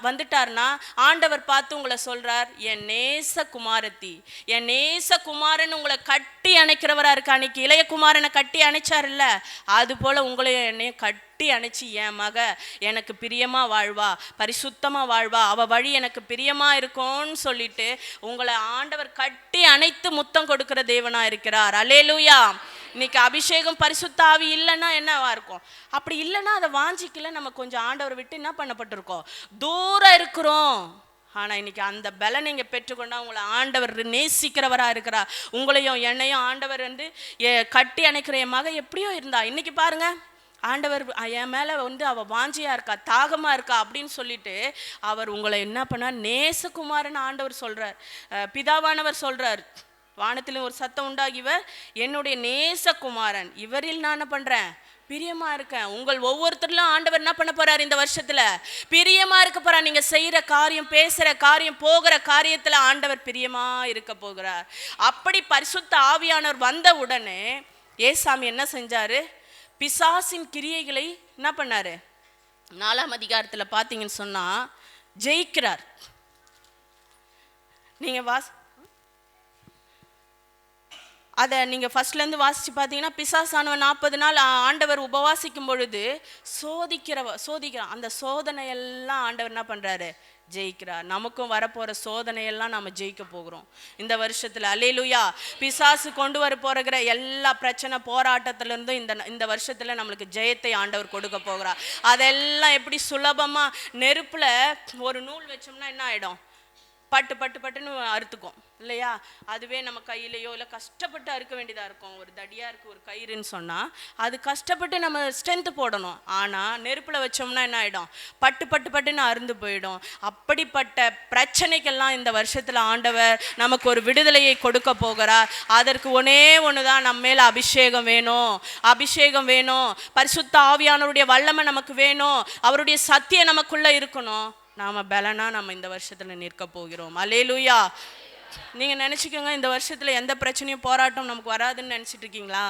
வந்துட்டார்னா ஆண்டவர் பார்த்து உங்களை சொல்றார், என் நேசகுமாரத்தி, என் நேசகுமாரன் உங்களை கட்டி அணைக்கிறவரா இருக்கா. அன்னைக்கு இளைய குமாரனை கட்டி அணைச்சார்ல, அது போல உங்களையும் என்னையும் கட்டி அணைச்சி, என் மக எனக்கு பிரியமா வாழ்வா, பரிசுத்தமா வாழ்வா, அவ வழி எனக்கு பிரியமா இருக்கும்னு சொல்லிட்டு உங்களை ஆண்டவர் கட்டி அணைத்து முத்தம் கொடுக்கிற தேவனா இருக்கிறார். அல்லேலூயா. இன்னைக்கு அபிஷேகம் பரிசுத்த ஆவி இல்லைன்னா என்னவா இருக்கும்? அப்படி இல்லைன்னா அதை வாஞ்சிக்கல, நம்ம கொஞ்சம் ஆண்டவர் விட்டு என்ன பண்ணப்பட்டிருக்கோம், தூரம் இருக்கிறோம். ஆனால் இன்னைக்கு அந்த பலனை நீங்கள் பெற்றுக்கொண்டா உங்களை ஆண்டவர் நேசிக்கிறவரா இருக்கிறா. உங்களையும் என்னையும் ஆண்டவர் வந்து கட்டி அணைக்கிற என் மக எப்படியோ இருந்தா, இன்னைக்கு பாருங்க ஆண்டவர் என் மேலே வந்து அவள் வாஞ்சியாக இருக்கா, தாகமாக இருக்கா அப்படின்னு சொல்லிட்டு அவர் உங்களை என்ன பண்ணார், நேசகுமாரன் ஆண்டவர் சொல்கிறார். பிதாவானவர் சொல்கிறார், வானத்தில் ஒரு சத்தம் உண்டாகி, இவர் என்னுடைய நேசகுமாரன், இவரில் நான் என்ன பண்ணுறேன், பிரியமா இருக்கேன். உங்கள் ஒவ்வொருத்தரிலும் ஆண்டவர் என்ன பண்ண போறார், இந்த வருஷத்துல பிரியமா இருக்க போறார். நீங்க செய்யற காரியம், பேசுற காரியம், போகிற காரியத்துல ஆண்டவர் பிரியமா இருக்க போகிறார். அப்படி பரிசுத்த ஆவியானவர் வந்த உடனே ஏசாமி என்ன செஞ்சாரு, பிசாசின் கிரியைகளை என்ன பண்ணாரு, 4ஆம் அதிகாரத்தில் பார்த்தீங்கன்னு சொன்னா ஜெயிக்கிறார். நீங்க அதை நீங்கள் ஃபர்ஸ்ட்லேருந்து வாசித்து பார்த்தீங்கன்னா, பிசாசானவன் 40 நாள் ஆண்டவர் உபவாசிக்கும் பொழுது சோதிக்கிறான். அந்த சோதனையெல்லாம் ஆண்டவர் என்ன பண்ணுறாரு, ஜெயிக்கிறார். நமக்கும் வரப்போகிற சோதனையெல்லாம் நம்ம ஜெயிக்க போகிறோம் இந்த வருஷத்தில். அல்லேலூயா. பிசாசு கொண்டு வர போகிற எல்லா பிரச்சனை போராட்டத்திலேருந்தும் இந்த வருஷத்தில் நம்மளுக்கு ஜெயத்தை ஆண்டவர் கொடுக்க போகிறார். அதெல்லாம் எப்படி சுலபமாக நெருப்பில் ஒரு நூல் வச்சோம்னா என்ன ஆகிடும், பட்டுன்னு அறுத்துக்கும் இல்லையா? அதுவே நம்ம கையிலையோ இல்லை கஷ்டப்பட்டு அறுக்க வேண்டியதாக இருக்கும். ஒரு தடியாக இருக்குது ஒரு கயிறுன்னு சொன்னால் அது கஷ்டப்பட்டு நம்ம ஸ்ட்ரென்த்து போடணும். ஆனால் நெருப்பில் வச்சோம்னா என்ன ஆகிடும், பட்டுன்னு அறுந்து போயிடும். அப்படிப்பட்ட பிரச்சனைக்கெல்லாம் இந்த வருஷத்தில் ஆண்டவர் நமக்கு ஒரு விடுதலையை கொடுக்க போகிறார். அதற்கு ஒன்று தான், நம்ம மேலே அபிஷேகம் வேணும், பரிசுத்த ஆவியானவருடைய வல்லமை நமக்கு வேணும், அவருடைய சத்தியம் நமக்குள்ளே இருக்கணும். நாம் பலனா நம்ம இந்த வருஷத்தில் நிற்க போகிறோம். அல்லேலூயா. நீங்கள் நினச்சிக்கோங்க, இந்த வருஷத்தில் எந்த பிரச்சனையும் போராட்டம் நமக்கு வராதுன்னு நினச்சிட்டு இருக்கீங்களா?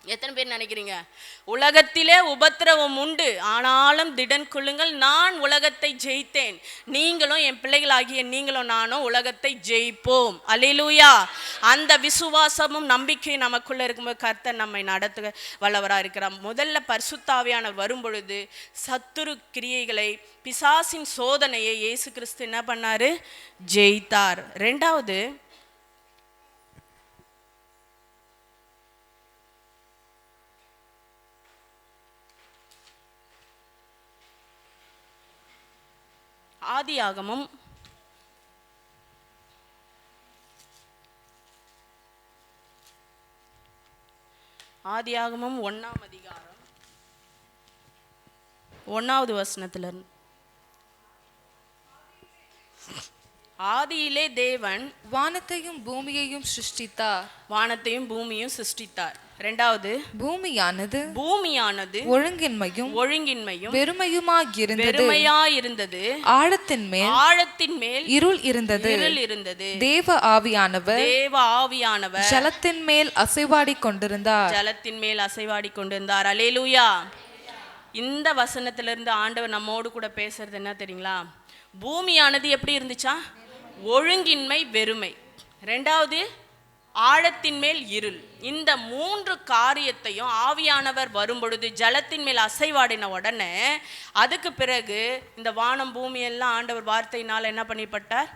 எத்தனை பேர் நினைக்கிறீங்க? உலகத்திலே உபத்திரவம் உண்டு, ஆனாலும் திடன் கொள்ளுங்கள், நான் உலகத்தை ஜெயித்தேன். நீங்களும் என் பிள்ளைகளாகிய நீங்களும் நானும் உலகத்தை ஜெயிப்போம். அல்லேலூயா. அந்த விசுவாசமும் நம்பிக்கை நமக்குள்ள இருக்கும்போது கர்த்தர் நம்மை நடத்த வல்லவராக இருக்கிறார். முதல்ல பரிசுத்த ஆவியானவர் வரும் பொழுது சத்துரு கிரியைகளை, பிசாசின் சோதனையை இயேசு கிறிஸ்து என்ன பண்ணாரு? ஜெயித்தார். ரெண்டாவது, ஆதியாகமம் 1ஆம் அதிகாரம் 1வது வசனத்திலிருந்து. ஆதியிலே தேவன் வானத்தையும் பூமியையும் சிருஷ்டித்தார். வானத்தையும் பூமியும் சிருஷ்டித்தார். ரெண்டாவது, பூமியானது ஒழுங்கின்மையும் வெறுமையாயிருந்தது. ஆழத்தின் மேல் இருள் இருந்தது. தேவ ஆவியானவர் ஜலத்தின் மேல் அசைவாடி கொண்டிருந்தார். அல்லேலூயா. இந்த வசனத்திலிருந்து ஆண்டவர் நம்மோடு கூட பேசுறது என்ன தெரியுங்களா? பூமியானது எப்படி இருந்துச்சா? ஒழுங்கின்மை, வெறுமை. ரெண்டாவது, ஆழத்தின் மேல் இருள். இந்த 3 காரியத்தையும் ஆவியானவர் வரும்பொழுது ஜலத்தின் மேல் அசைவாடின உடனே, அதுக்கு பிறகு இந்த வானம் பூமி எல்லாம் ஆண்டவர் வார்த்தையினால் என்ன பண்ணிப்பட்டார்?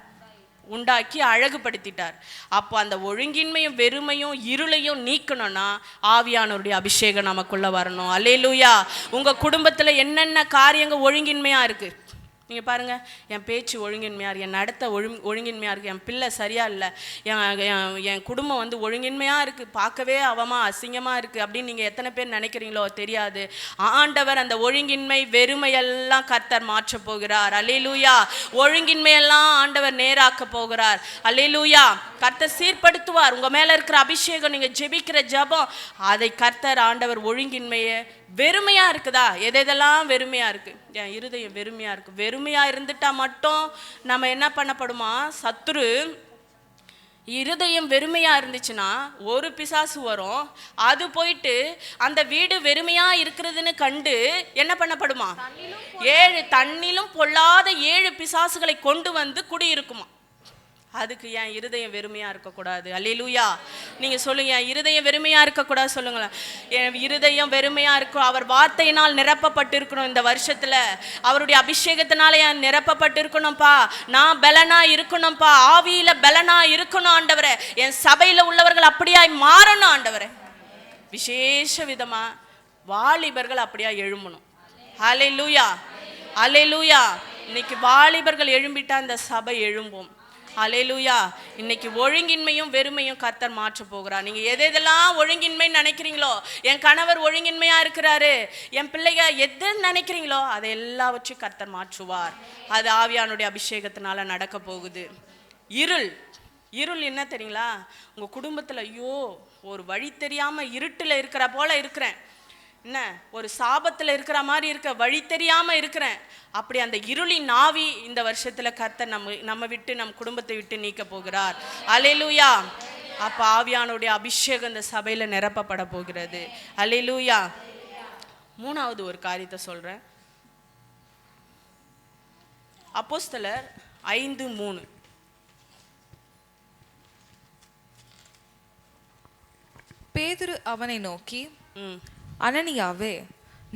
உண்டாக்கி அழகுபடுத்திட்டார். அப்போ அந்த ஒழுங்கின்மையும் வெறுமையும் இருளையும் நீக்கணும்னா ஆவியானவருடைய அபிஷேகம் நமக்குள்ள வரணும். அல்லேலூயா. உங்க குடும்பத்துல என்னென்ன காரியங்கள் ஒழுங்கின்மையா இருக்கு? நீங்கள் பாருங்கள், என் பேச்சு ஒழுங்கின்மையாக இருக்குது, என் நடத்த ஒழுங்கின்மையாக இருக்குது, என் பிள்ளை சரியாக இல்லை, என் குடும்பம் வந்து ஒழுங்கின்மையாக இருக்குது, பார்க்கவே அசிங்கமாக இருக்குது அப்படின்னு நீங்கள் எத்தனை பேர் நினைக்கிறீங்களோ தெரியாது. ஆண்டவர் அந்த ஒழுங்கின்மை வெறுமையெல்லாம் கர்த்தர் மாற்ற போகிறார். அல்லேலூயா. ஒழுங்கின்மையெல்லாம் ஆண்டவர் நேராக்க போகிறார். அல்லேலூயா. கர்த்தர் சீர்படுத்துவார். உங்கள் மேலே இருக்கிற அபிஷேகம், நீங்கள் ஜெபிக்கிற ஜெபம், அதை கர்த்தர் ஆண்டவர் ஒழுங்கின்மையை, வெறுமையாக இருக்குதா? எதெல்லாம் வெறுமையாக இருக்குது? என் இருதயம் வெறுமையாக இருக்குது. வெறுமையாக இருந்துட்டா மட்டும் நம்ம என்ன பண்ணப்படுமா? சத்துரு இருதயம் வெறுமையாக இருந்துச்சுன்னா ஒரு பிசாசு வரும், அது போயிட்டு அந்த வீடு வெறுமையாக இருக்கிறதுன்னு கண்டு என்ன பண்ணப்படுமா? 7 தண்ணிலும் பொல்லாத 7 பிசாசுகளை கொண்டு வந்து குடியிருக்குமா. அதுக்கு என் இருதயம் வெறுமையாக இருக்கக்கூடாது. அல்லேலூயா. நீங்கள் சொல்லுங்கள், என் இருதயம் வெறுமையாக இருக்கக்கூடாது. சொல்லுங்களேன், என் இருதயம் வெறுமையாக இருக்கும். அவர் வார்த்தையினால் நிரப்பப்பட்டு இருக்கணும். இந்த வருஷத்தில் அவருடைய அபிஷேகத்தினால என் நிரப்பப்பட்டு இருக்கணும்ப்பா. நான் பலனாக இருக்கணும்ப்பா. ஆவியில் பலனாக இருக்கணும் ஆண்டவரே. என் சபையில் உள்ளவர்கள் அப்படியாய் மாறணும் ஆண்டவரே. விசேஷ விதமாக வாலிபர்கள் அப்படியா எழும்பணும். அல்லேலூயா. அல்லேலூயா. இன்னைக்கு வாலிபர்கள் எழும்பிட்டா இந்த சபை எழும்பும். அல்லேலூயா. இன்னைக்கு ஒழுங்கின்மையும் வெறுமையும் கர்த்தர் மாற்ற போகிறார். நீங்கள் எதெல்லாம் ஒழுங்கின்மைன்னு நினைக்கிறீங்களோ, என் கணவர் ஒழுங்கின்மையாக இருக்கிறாரு, என் பிள்ளைங்க எது நினைக்கிறீங்களோ அதை எல்லாவற்றையும் கர்த்தர் மாற்றுவார். அது ஆவியானுடைய அபிஷேகத்தினால நடக்க போகுது. இருள் என்ன தெரியுங்களா? உங்கள் குடும்பத்தில் ஐயோ ஒரு வழி தெரியாமல் இருட்டில் இருக்கிற போல இருக்கிறேன், என்ன ஒரு சாபத்தில் இருக்கிற மாதிரி இருக்க, வழி தெரியாமல் இருக்கிறேன். அப்படி அந்த இருளின் ஆவி இந்த வருஷத்தில் கர்த்தர் நம்ம விட்டு, நம் குடும்பத்தை விட்டு நீக்க போகிறார். அல்லேலூயா. அப்போ ஆவியானுடைய அபிஷேகம் இந்த சபையில் நிரப்பப்பட போகிறது. அல்லேலூயா. 3வது ஒரு காரியத்தை சொல்கிறேன். அப்போஸ்தலர் 5:3. பேதுரு அவனை நோக்கி, அனனியாவே,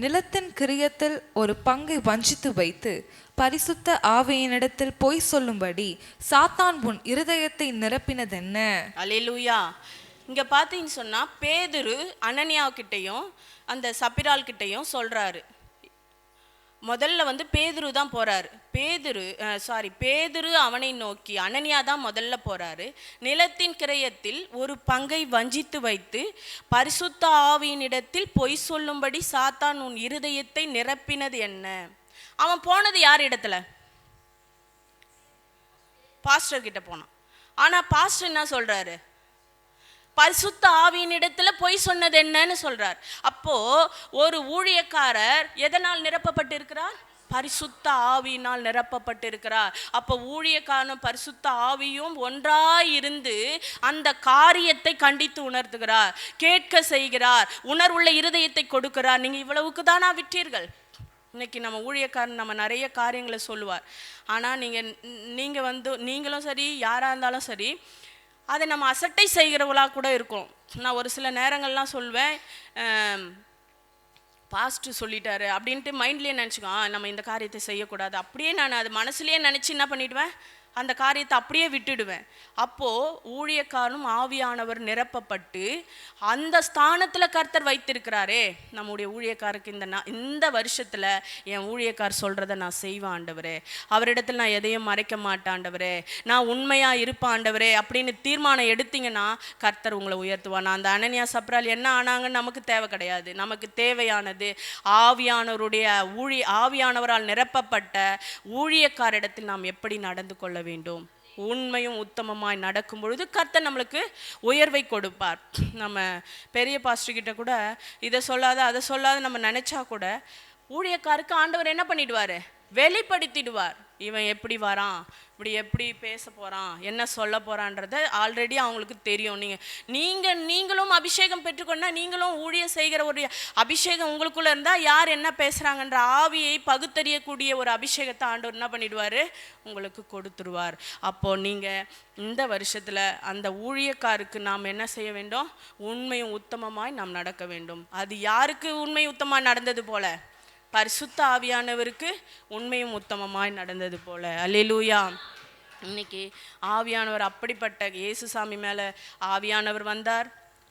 நிலத்தின் கிரியத்தில் ஒரு பங்கை வஞ்சித்து வைத்து பரிசுத்த ஆவியினிடத்தில் பொய் சொல்லும்படி சாத்தான் உன் இருதயத்தை நிரப்பினதென்ன? அல்லேலூயா. இங்கே பார்த்தீங்கன்னு சொன்னால் பேதுரு அனனியாவுக்கிட்டையும் அந்த சப்பிரால் கிட்டையும் சொல்கிறாரு. முதல்ல வந்து பேதுரு தான் போகிறாரு. பேதுரு அவனை நோக்கி, அனனியா தான் முதல்ல போகிறாரு. நிலத்தின் கிரயத்தில் ஒரு பங்கை வஞ்சித்து வைத்து பரிசுத்த ஆவியினிடத்தில் பொய் சொல்லும்படி சாத்தான் உன் இருதயத்தை நிரப்பினது என்ன? அவன் போனது யார் இடத்துல? பாஸ்டர் கிட்ட போனான். ஆனால் பாஸ்டர் என்ன சொல்கிறாரு? பரிசுத்த ஆவியினிடத்துல பொய் சொன்னது என்னன்னு சொல்றார். அப்போ ஒரு ஊழியக்காரர் எதனால் நிரப்பப்பட்டு இருக்கிறார்? பரிசுத்த ஆவியினால் நிரப்பப்பட்டிருக்கிறார். அப்போ ஊழியக்காரனும் பரிசுத்த ஆவியும் ஒன்றாய் இருந்து அந்த காரியத்தை கண்டித்து உணர்த்துகிறார், கேட்க செய்கிறார், உணர்வுள்ள இருதயத்தை கொடுக்கிறார். நீங்கள் இவ்வளவுக்கு தானா விட்டீர்கள்? இன்னைக்கு நம்ம ஊழியக்காரன் நம்ம நிறைய காரியங்களை சொல்லுவார். ஆனால் நீங்கள் நீங்களும் சரி, யாராக இருந்தாலும் சரி, அதை நம்ம அசட்டை செய்கிறவளாக கூட இருக்கும். நான் ஒரு சில நேரங்கள்லாம் சொல்வேன், பாஸ்ட்டு சொல்லிட்டாரு அப்படின்ட்டு மைண்ட்லேயே நினச்சிக்கோ, நம்ம இந்த காரியத்தை செய்யக்கூடாது, அப்படியே நான் அது மனசுலேயே நினச்சி என்ன பண்ணிவிடுவேன், அந்த காரியத்தை அப்படியே விட்டுடுவேன். அப்போது ஊழியக்காரனும் ஆவியானவர் நிரப்பப்பட்டு அந்த ஸ்தானத்தில் கர்த்தர் வைத்திருக்கிறாரே நம்முடைய ஊழியக்காருக்கு. இந்த வருஷத்தில் என் ஊழியக்கார் சொல்கிறத நான் செய்வேன் ஆண்டவரே, அவரிடத்தில் நான் எதையும் மறைக்க மாட்டேன் ஆண்டவரே, நான் உண்மையாக இருப்பேன் ஆண்டவரே அப்படின்னு தீர்மானம் எடுத்தீங்கன்னா கர்த்தர் உங்களை உயர்த்துவான். அந்த அனனியா சப்ரால் என்ன ஆனாங்கன்னு நமக்கு தேவை கிடையாது. நமக்கு தேவையானது ஆவியானவரால் நிரப்பப்பட்ட ஊழியக்காரிடத்தில் நாம் எப்படி நடந்து கொள்ள வேண்டும். உண்மையும் உத்தமமாய் நடக்கும் பொழுது கர்த்தர் நம்மளுக்கு உயர்வை கொடுப்பார். நம்ம பெரிய பாஸ்டர் கிட்ட கூட இதை சொல்லாத அதை சொல்லாத நம்ம நினைச்சா கூட ஊழியக்காருக்கு ஆண்டவர் என்ன பண்ணிடுவார், வெளிப்படுத்திடுவார். இவன் எப்படி வரான், இப்படி எப்படி பேச போகிறான், என்ன சொல்ல போகிறான்றத ஆல்ரெடி அவங்களுக்கு தெரியும். நீங்களும் அபிஷேகம் பெற்றுக்கொண்டா, நீங்களும் ஊழியம் செய்கிற ஒரு அபிஷேகம் உங்களுக்குள்ளே இருந்தால் யார் என்ன பேசுகிறாங்கன்ற ஆவியை பகுத்தறியக்கூடிய ஒரு அபிஷேகத்தை ஆண்டவர் என்ன பண்ணிடுவார், உங்களுக்கு கொடுத்துருவார். அப்போது நீங்கள் இந்த வருஷத்தில் அந்த ஊழியக்காருக்கு நாம் என்ன செய்ய வேண்டும், உண்மையும் உத்தமமாய் நாம் நடக்க வேண்டும். அது யாருக்கு உண்மை உத்தமமாக நடந்தது போல, பரிசுத்த ஆவியானவருக்கு உண்மையும் உத்தமமாய் நடந்தது போல. அல்லேலூயா. இன்னைக்கு ஆவியானவர் அப்படிப்பட்ட இயேசுசாமி மேலே ஆவியானவர் வந்தார்,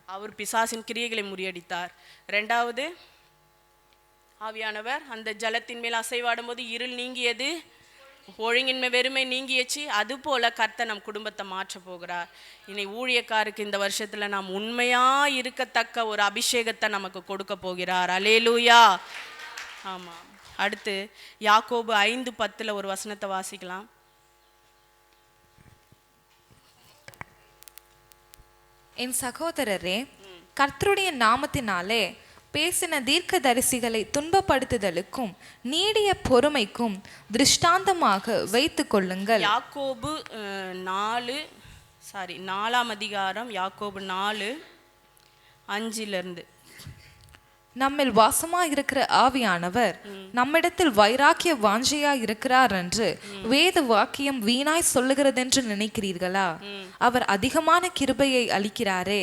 அவர் பிசாசின் கிரியைகளை முறியடித்தார். ரெண்டாவது, ஆவியானவர் அந்த ஜலத்தின் மேல் அசைவாடும் போது இருள் நீங்கியது, ஒழுங்கின்மை வெறுமை நீங்கியச்சு. அதுபோல கர்த்தர் நம் குடும்பத்தை மாற்ற போகிறார். இனி ஊழியக்காருக்கு இந்த வருஷத்தில் நாம் உண்மையாக இருக்கத்தக்க ஒரு அபிஷேகத்தை நமக்கு கொடுக்க போகிறார். அல்லேலூயா. ஆமாம். அடுத்து யாக்கோபு 5:10 ஒரு வசனத்தை வாசிக்கலாம். என் சகோதரரே, கர்த்தருடைய நாமத்தினாலே பேசின தீர்க்கதரிசிகளை துன்பப்படுத்துதலுக்கும் நீடிய பொறுமைக்கும் திருஷ்டாந்தமாக வைத்து கொள்ளுங்கள். யாக்கோபு 4ஆம் அதிகாரம், யாக்கோபு 4:5 நம்மில் வாசமாய் இருக்கிற ஆவியானவர் நம்மிடத்தில் வைராக்கிய வாஞ்சையாய் இருக்கிறார் என்று வேத வாக்கியம் வீணாய் சொல்லுகிறதென்று நினைக்கிறீர்களா? அவர் அதிகமான கிருபையை அளிக்கிறாரே.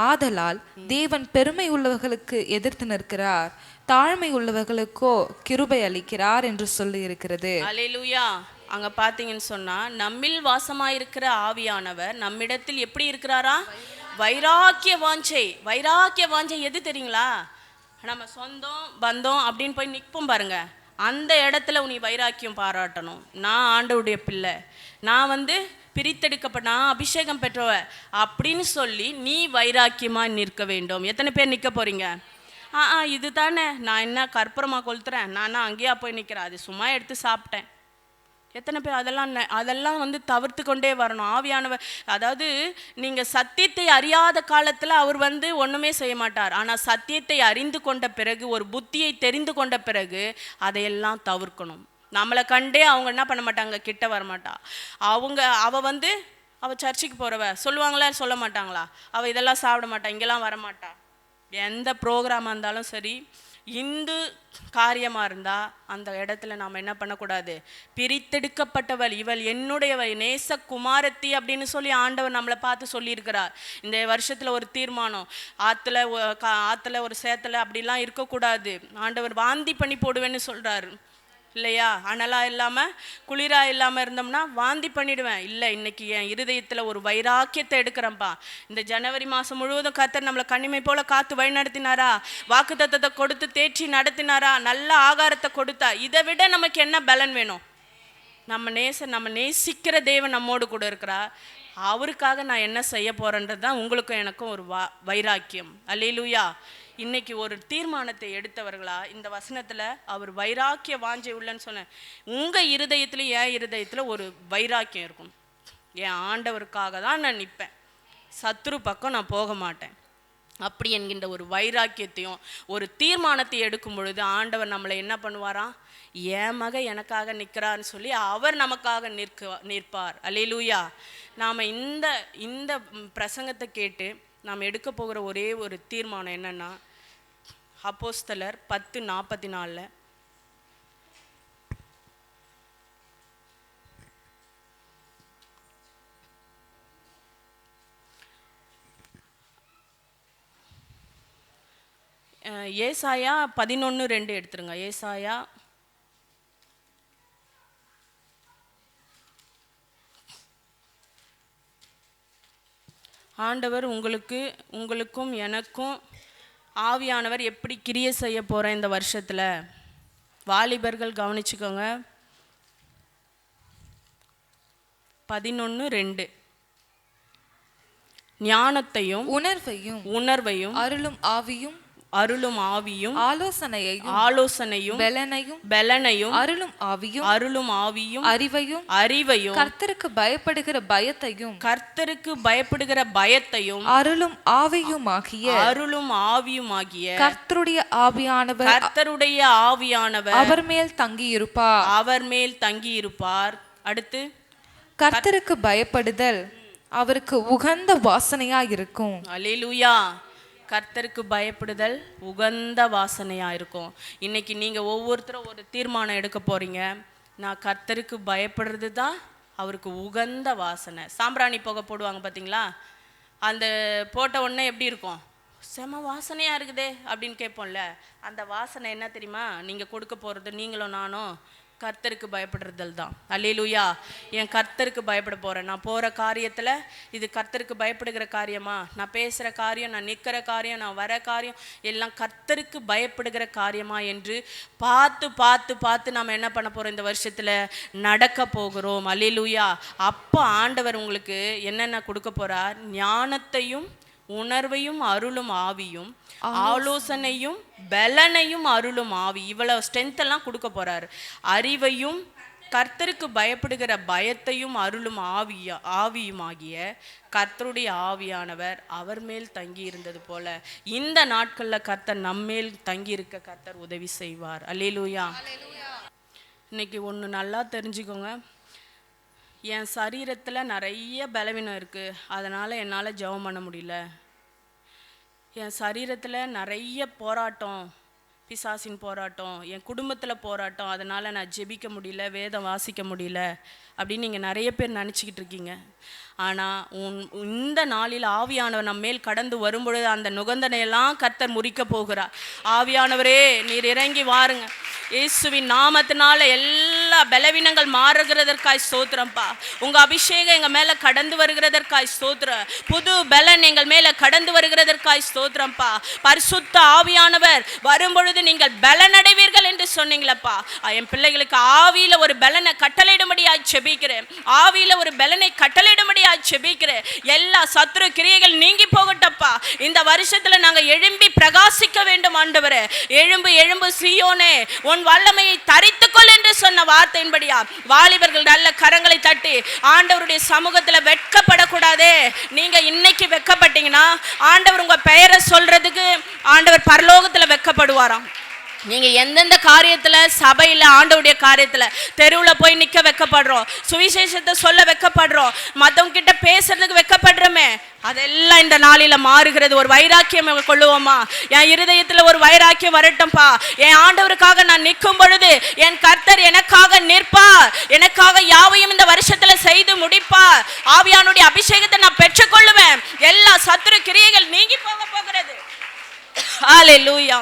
ஆதலால் தேவன் பெருமை உள்ளவர்களுக்கு எதிர்த்து நிற்கிறார், தாழ்மை உள்ளவர்களுக்கோ கிருபை அளிக்கிறார் என்று சொல்லி இருக்கிறது. அல்லேலூயா. அங்க பாத்தீங்கன்னு சொன்னா, நம்மில் வாசமாயிருக்கிற ஆவியானவர் நம்மிடத்தில் எப்படி இருக்கிறாரா? வைராக்கிய வாஞ்சை எது தெரியுங்களா? நம்ம சொந்தம் பந்தம் அப்படின்னு போய் நிற்போம் பாருங்க, அந்த இடத்துல உனி வைராக்கியம் பாராட்டணும். நான் ஆண்டவருடைய பிள்ளை, நான் பிரித்தெடுக்கப்பட்ட, நான் அபிஷேகம் பெற்றவ அப்படின்னு சொல்லி நீ வைராக்கியமாக நிற்க வேண்டும். எத்தனை பேர் நிற்க போறீங்க? இது தானே, நான் என்ன கற்பூரமாக கொளுத்துறேன், நான் அங்கேயா போய் நிற்கிறேன், அது சும்மா எடுத்து சாப்பிட்டேன். எத்தனை பேர் அதெல்லாம் தவிர்த்து கொண்டே வரணும். ஆவியானவர், அதாவது நீங்கள் சத்தியத்தை அறியாத காலத்தில் அவர் ஒன்றுமே செய்ய மாட்டார். ஆனால் சத்தியத்தை அறிந்து கொண்ட பிறகு, ஒரு புத்தியை தெரிந்து கொண்ட பிறகு அதையெல்லாம் தவிர்க்கணும். நம்மளை கண்டே அவங்க என்ன பண்ண மாட்டாங்க, கிட்ட வரமாட்டா. அவள் சர்ச்சுக்கு போகிறவ சொல்லுவாங்களா, சொல்ல மாட்டாங்களா? அவள் இதெல்லாம் சாப்பிட மாட்டா, இங்கெல்லாம் வரமாட்டா. எந்த ப்ரோக்ராமாக இருந்தாலும் சரி, இந்து காரியமாக இருந்தால் அந்த இடத்துல நாம் என்ன பண்ணக்கூடாது, பிரித்தெடுக்கப்பட்டவள் இவள் என்னுடையவள் நேச குமாரத்தி அப்படின்னு சொல்லி ஆண்டவர் நம்மளை பார்த்து சொல்லியிருக்கிறார். இந்த வருஷத்தில் ஒரு தீர்மானம், ஆற்றுல ஒரு சேத்துல அப்படிலாம் இருக்கக்கூடாது. ஆண்டவர் வாந்தி பண்ணி போடுவேன்னு சொல்கிறாரு இல்லையா? அனலாக இல்லாமல் குளிராக இல்லாமல் இருந்தோம்னா வாந்தி பண்ணிடுவேன். இல்லை, இன்னைக்கு என் இருதயத்தில் ஒரு வைராக்கியத்தை எடுக்கிறேன்ப்பா. இந்த ஜனவரி மாதம் முழுவதும் கர்த்தர் நம்மளை கண்ணிமை போல காத்து வழி நடத்தினாரா, வாக்குத்தத்தத்தை கொடுத்து தேற்றி நடத்தினாரா, நல்ல ஆகாரத்தை கொடுத்தா. இதை விட நமக்கு என்ன பலன் வேணும்? நம்ம நேசிக்கிற தேவன் நம்மோடு கூட இருக்கிறா. அவருக்காக நான் என்ன செய்ய போகிறேன்றது தான் உங்களுக்கும் எனக்கும் ஒரு வைராக்கியம். அல்லேலூயா. இன்னைக்கு ஒரு தீர்மானத்தை எடுத்தவர்களா இந்த வசனத்தில் அவர் வைராக்கிய வாஞ்சை உள்ளன்னு சொன்ன, உங்கள் இருதயத்தில் என் இருதயத்தில் ஒரு வைராக்கியம் இருக்கும். என் ஆண்டவருக்காக தான் நான் நிற்பேன், சத்துரு பக்கம் நான் போக மாட்டேன். அப்படி என்கின்ற ஒரு வைராக்கியத்தையும் ஒரு தீர்மானத்தை எடுக்கும் பொழுது ஆண்டவர் நம்மளை என்ன பண்ணுவாராம், என் மக எனக்காக நிற்கிறான்னு சொல்லி அவர் நமக்காக நிற்பார். அல்லேலூயா. நாம் இந்த பிரசங்கத்தை கேட்டு நாம் எடுக்க போகிற ஒரே ஒரு தீர்மானம் என்னன்னா, அப்போஸ்தலர் 10:44 ஏசாயா 11:2 எடுத்துருங்க. ஏசாயா ஆண்டவர் உங்களுக்கும் எனக்கும் ஆவியானவர் எப்படி கிரியை செய்ய போகிற இந்த வருஷத்தில். வாலிபர்கள் கவனிச்சுக்கோங்க. 11:2 ஞானத்தையும் உணர்வையும் அருளும் ஆவியும் ஆலோசனையும் பெலனையும் அருளும் ஆவியும் அறிவையும் கர்த்தருக்கு பயப்படுகிற பயத்தையும் அருளும் ஆவியுமாகிய கர்த்தருடைய ஆவியானவர் அவர் மேல் தங்கியிருப்பார். அடுத்து, கர்த்தருக்கு பயப்படுதல் அவருக்கு உகந்த வாசனையா இருக்கும். அல்லேலூயா. கர்த்தருக்கு பயப்படுதல் உகந்த வாசனையா இருக்கும். இன்னைக்கு நீங்க ஒவ்வொருத்தரும் ஒரு தீர்மானம் எடுக்க போறீங்க. நான் கர்த்தருக்கு பயப்படுறது தான் அவருக்கு உகந்த வாசனை. சாம்பிராணி புகை போடுவாங்க பார்த்தீங்களா, அந்த போட்ட உடனே எப்படி இருக்கும், செம வாசனையா இருக்குதே அப்படின்னு கேட்போம்ல. அந்த வாசனை என்ன தெரியுமா, நீங்க கொடுக்க போறது நீங்களும் நானும் கர்த்தருக்கு பயப்படுறதல் தான். அல்லேலூயா. என் கர்த்தருக்கு பயப்பட போகிறேன். நான் போகிற காரியத்தில் இது கர்த்தருக்கு பயப்படுகிற காரியமா, நான் பேசுகிற காரியம், நான் நிற்கிற காரியம், நான் வர காரியம் எல்லாம் கர்த்தருக்கு பயப்படுகிற காரியமா என்று பார்த்து நாம் என்ன பண்ண போகிறோம், இந்த வருஷத்தில் நடக்க போகிறோம். அல்லேலூயா. அப்போ ஆண்டவர் உங்களுக்கு என்னென்ன கொடுக்க போகிறார், ஞானத்தையும் உணர்வையும் அருளும் ஆவியும் ஆலோசனையும் பெலனையும் அருளும் ஆவி, இவ்வளவு ஸ்ட்ரென்த் எல்லாம் கொடுக்க போறாரு. அறிவையும் கர்த்தருக்கு பயப்படுகிற பயத்தையும் அருளும் ஆவியுமாகிய கர்த்தருடைய ஆவியானவர் அவர் மேல் தங்கி இருந்தது போல இந்த நாட்கள்ல கர்த்தர் நம்மேல் தங்கி இருக்க கர்த்தர் உதவி செய்வார். அல்லேலூயா. இன்னைக்கு ஒன்று நல்லா தெரிஞ்சுக்கோங்க. என் சரீரத்தில் நிறைய பலவீனம் இருக்குது, அதனால் என்னால் ஜெபம் பண்ண முடியல. என் சரீரத்தில் நிறைய போராட்டம், பிசாசின் போராட்டம், என் குடும்பத்தில் போராட்டம், அதனால் நான் ஜெபிக்க முடியல, வேதம் வாசிக்க முடியல அப்படின்னு நீங்கள் நிறைய பேர் நினச்சிக்கிட்டு இருக்கீங்க. ஆனால் இந்த நாளில் ஆவியானவர் நம்ம மேல் கடந்து வரும்பொழுது அந்த நுகந்தனையெல்லாம் கர்த்தர் முறிக்க போகிறார். ஆவியானவரே நீர் இறங்கி வாருங்க. இயேசுவின் நாமத்தினால எல்லா பலவீனங்கள் மாறுகிறதற்காய் ஸ்தோத்திரம்ப்பா. உங்க அபிஷேகம் எங்க மேல கடந்து வருகிறதற்காய் ஸ்தோத்திரம். புது பலன் எங்கள் மேல கடந்து வருகிறதற்காய் ஸ்தோத்திரம்ப்பா. பரிசுத்த ஆவியானவர் வரும்பொழுது நீங்கள் பலனடைவீர்கள் என்று சொன்னீங்களப்பா. என் பிள்ளைகளுக்கு ஆவியில ஒரு பலனை கட்டளையிடும்படியாய் செபிக்கிறேன். ஆவியில ஒரு பலனை கட்டளையிடும்படியாய் செபிக்கிறேன். எல்லா சத்துரு கிரியைகள் நீங்கி போகட்டப்பா. இந்த வருஷத்துல நாங்க எழும்பி பிரகாசிக்க வேண்டும் ஆண்டவரே. எழும்பு சீயோனே, உன் வல்லமையை தரித்துக்கொள் என்று சொன்ன வார்த்தையின்படியா வாலிபர்கள் நல்ல கரங்களை தட்டி ஆண்டவருடைய சமூகத்துல வெட்கப்படக்கூடாதே. நீங்க இன்னைக்கு வெட்கப்பட்டீங்கன்னா ஆண்டவர் உங்க பெயரை சொல்றதுக்கு ஆண்டவர் பரலோகத்துல வெட்கப்படுவாராம். நீங்க எந்தெந்த காரியத்துல, சபையில, ஆண்டவருடைய காரியத்துல, தெருவுல போய் நிக்க வெக்கப்படுறோம், சுவிசேஷத்தை சொல்ல வெக்கப்படுறோம், மத்தவங்க கிட்ட பேசுறதுக்கு வெக்கப்படுறோமே, அதெல்லாம் இந்த நாளில மாறுகிறது. ஒரு வைராக்கியம் கொள்ளுவோமா? என் இருதயத்துல ஒரு வைராக்கியம் வரட்டும்பா. என் ஆண்டவருக்காக நான் நிற்கும் பொழுது என் கர்த்தர் எனக்காக நிற்பார், எனக்காக யாவையும் இந்த வருஷத்துல செய்து முடிப்பார். ஆவியானுடைய அபிஷேகத்தை நான் பெற்றுக்கொள்ளுவேன். எல்லா சத்துரு கிரியைகள் நீங்கி போகிறது. ஹல்லேலூயா.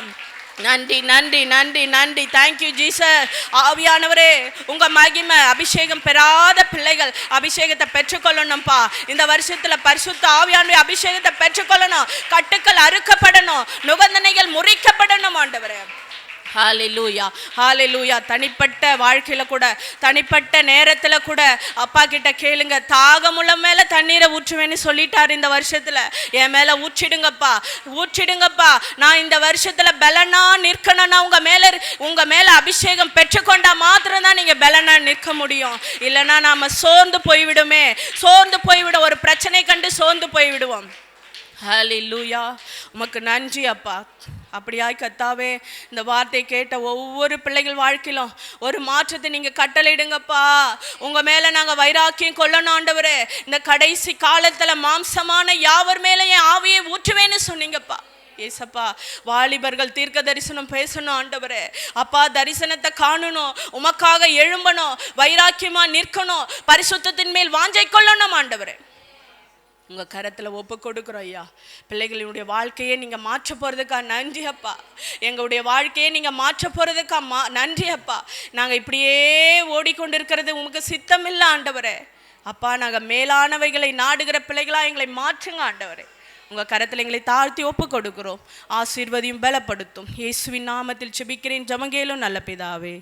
நன்றி நன்றி நன்றி நன்றி. Thank you Jesus. ஆவியானவரே, உங்க மகிமை அபிஷேகம் பெறாத பிள்ளைகள் அபிஷேகத்தை பெற்றுக்கொள்ளணும்ப்பா. இந்த வருஷத்துல பரிசுத்த ஆவியானுடைய அபிஷேகத்தை பெற்றுக்கொள்ளணும். கட்டுக்கள் அறுக்கப்படணும், நிபந்தனைகள் முறிக்கப்படணும் ஆண்டவரே. ஹல்லேலூயா ஹல்லேலூயா. தனிப்பட்ட வாழ்க்கையில கூட, தனிப்பட்ட நேரத்துல கூட அப்பா கிட்ட கேளுங்க. தாகமுள்ள மேல தண்ணீரை ஊற்றுவேன்னு சொல்லிட்டாரு. இந்த வருஷத்துல என் மேல ஊற்றிடுங்கப்பா. நான் இந்த வருஷத்துல பலனா நிற்கணும்னா உங்க மேல அபிஷேகம் பெற்றுக்கொண்டா மாத்திரம் தான் நீங்க பலனா நிற்க முடியும். இல்லைன்னா நாம சோர்ந்து போய்விடும். ஒரு பிரச்சனை கண்டு சோர்ந்து போய்விடுவோம். ஹல்லேலூயா. உமக்கு நன்றி அப்பா. அப்படியாய் கர்த்தாவே, இந்த வார்த்தை கேட்ட ஒவ்வொரு பிள்ளைகள் வாழ்க்கையிலும் ஒரு மாற்றத்தை நீங்க கட்டளையிடுங்கப்பா. உங்க மேல நாங்க வைராக்கியம் கொள்ளணும் ஆண்டவரே. இந்த கடைசி காலத்துல மாம்சமான யாவர் மேல என் ஆவியை ஊற்றுவேன்னு சொன்னீங்கப்பா. ஏசப்பா, வாலிபர்கள் தீர்க்க தரிசனம் பேசணும் ஆண்டவரே. அப்பா, தரிசனத்தை காணணும், உமக்காக எழும்பணும், வைராக்கியமா நிற்கணும், பரிசுத்தத்தின் மேல் வாஞ்சை கொள்ளணும் ஆண்டவரே. உங்க கரத்துல ஒப்பு கொடுக்குறோம் ஐயா. பிள்ளைகளுடைய வாழ்க்கையை நீங்க மாற்ற போறதுக்கா நன்றி அப்பா. எங்களுடைய வாழ்க்கையை நீங்க மாற்ற போறதுக்கா நன்றி அப்பா. நாங்க இப்படியே ஓடிக்கொண்டிருக்கிறது உமக்கு சித்தம் இல்லை ஆண்டவரே. அப்பா, நாங்க மேலானவைகளை நாடுகிற பிள்ளைகளா எங்களை மாற்றுங்க ஆண்டவரே. உங்க கரத்தில் எங்களை தாழ்த்தி ஒப்பு கொடுக்கிறோம். ஆசீர்வதியும் பலப்படுத்தும். இயேசுவின் நாமத்தில் செபிக்கிறேன் ஜெபங்கேலும் நல்ல பிதாவே.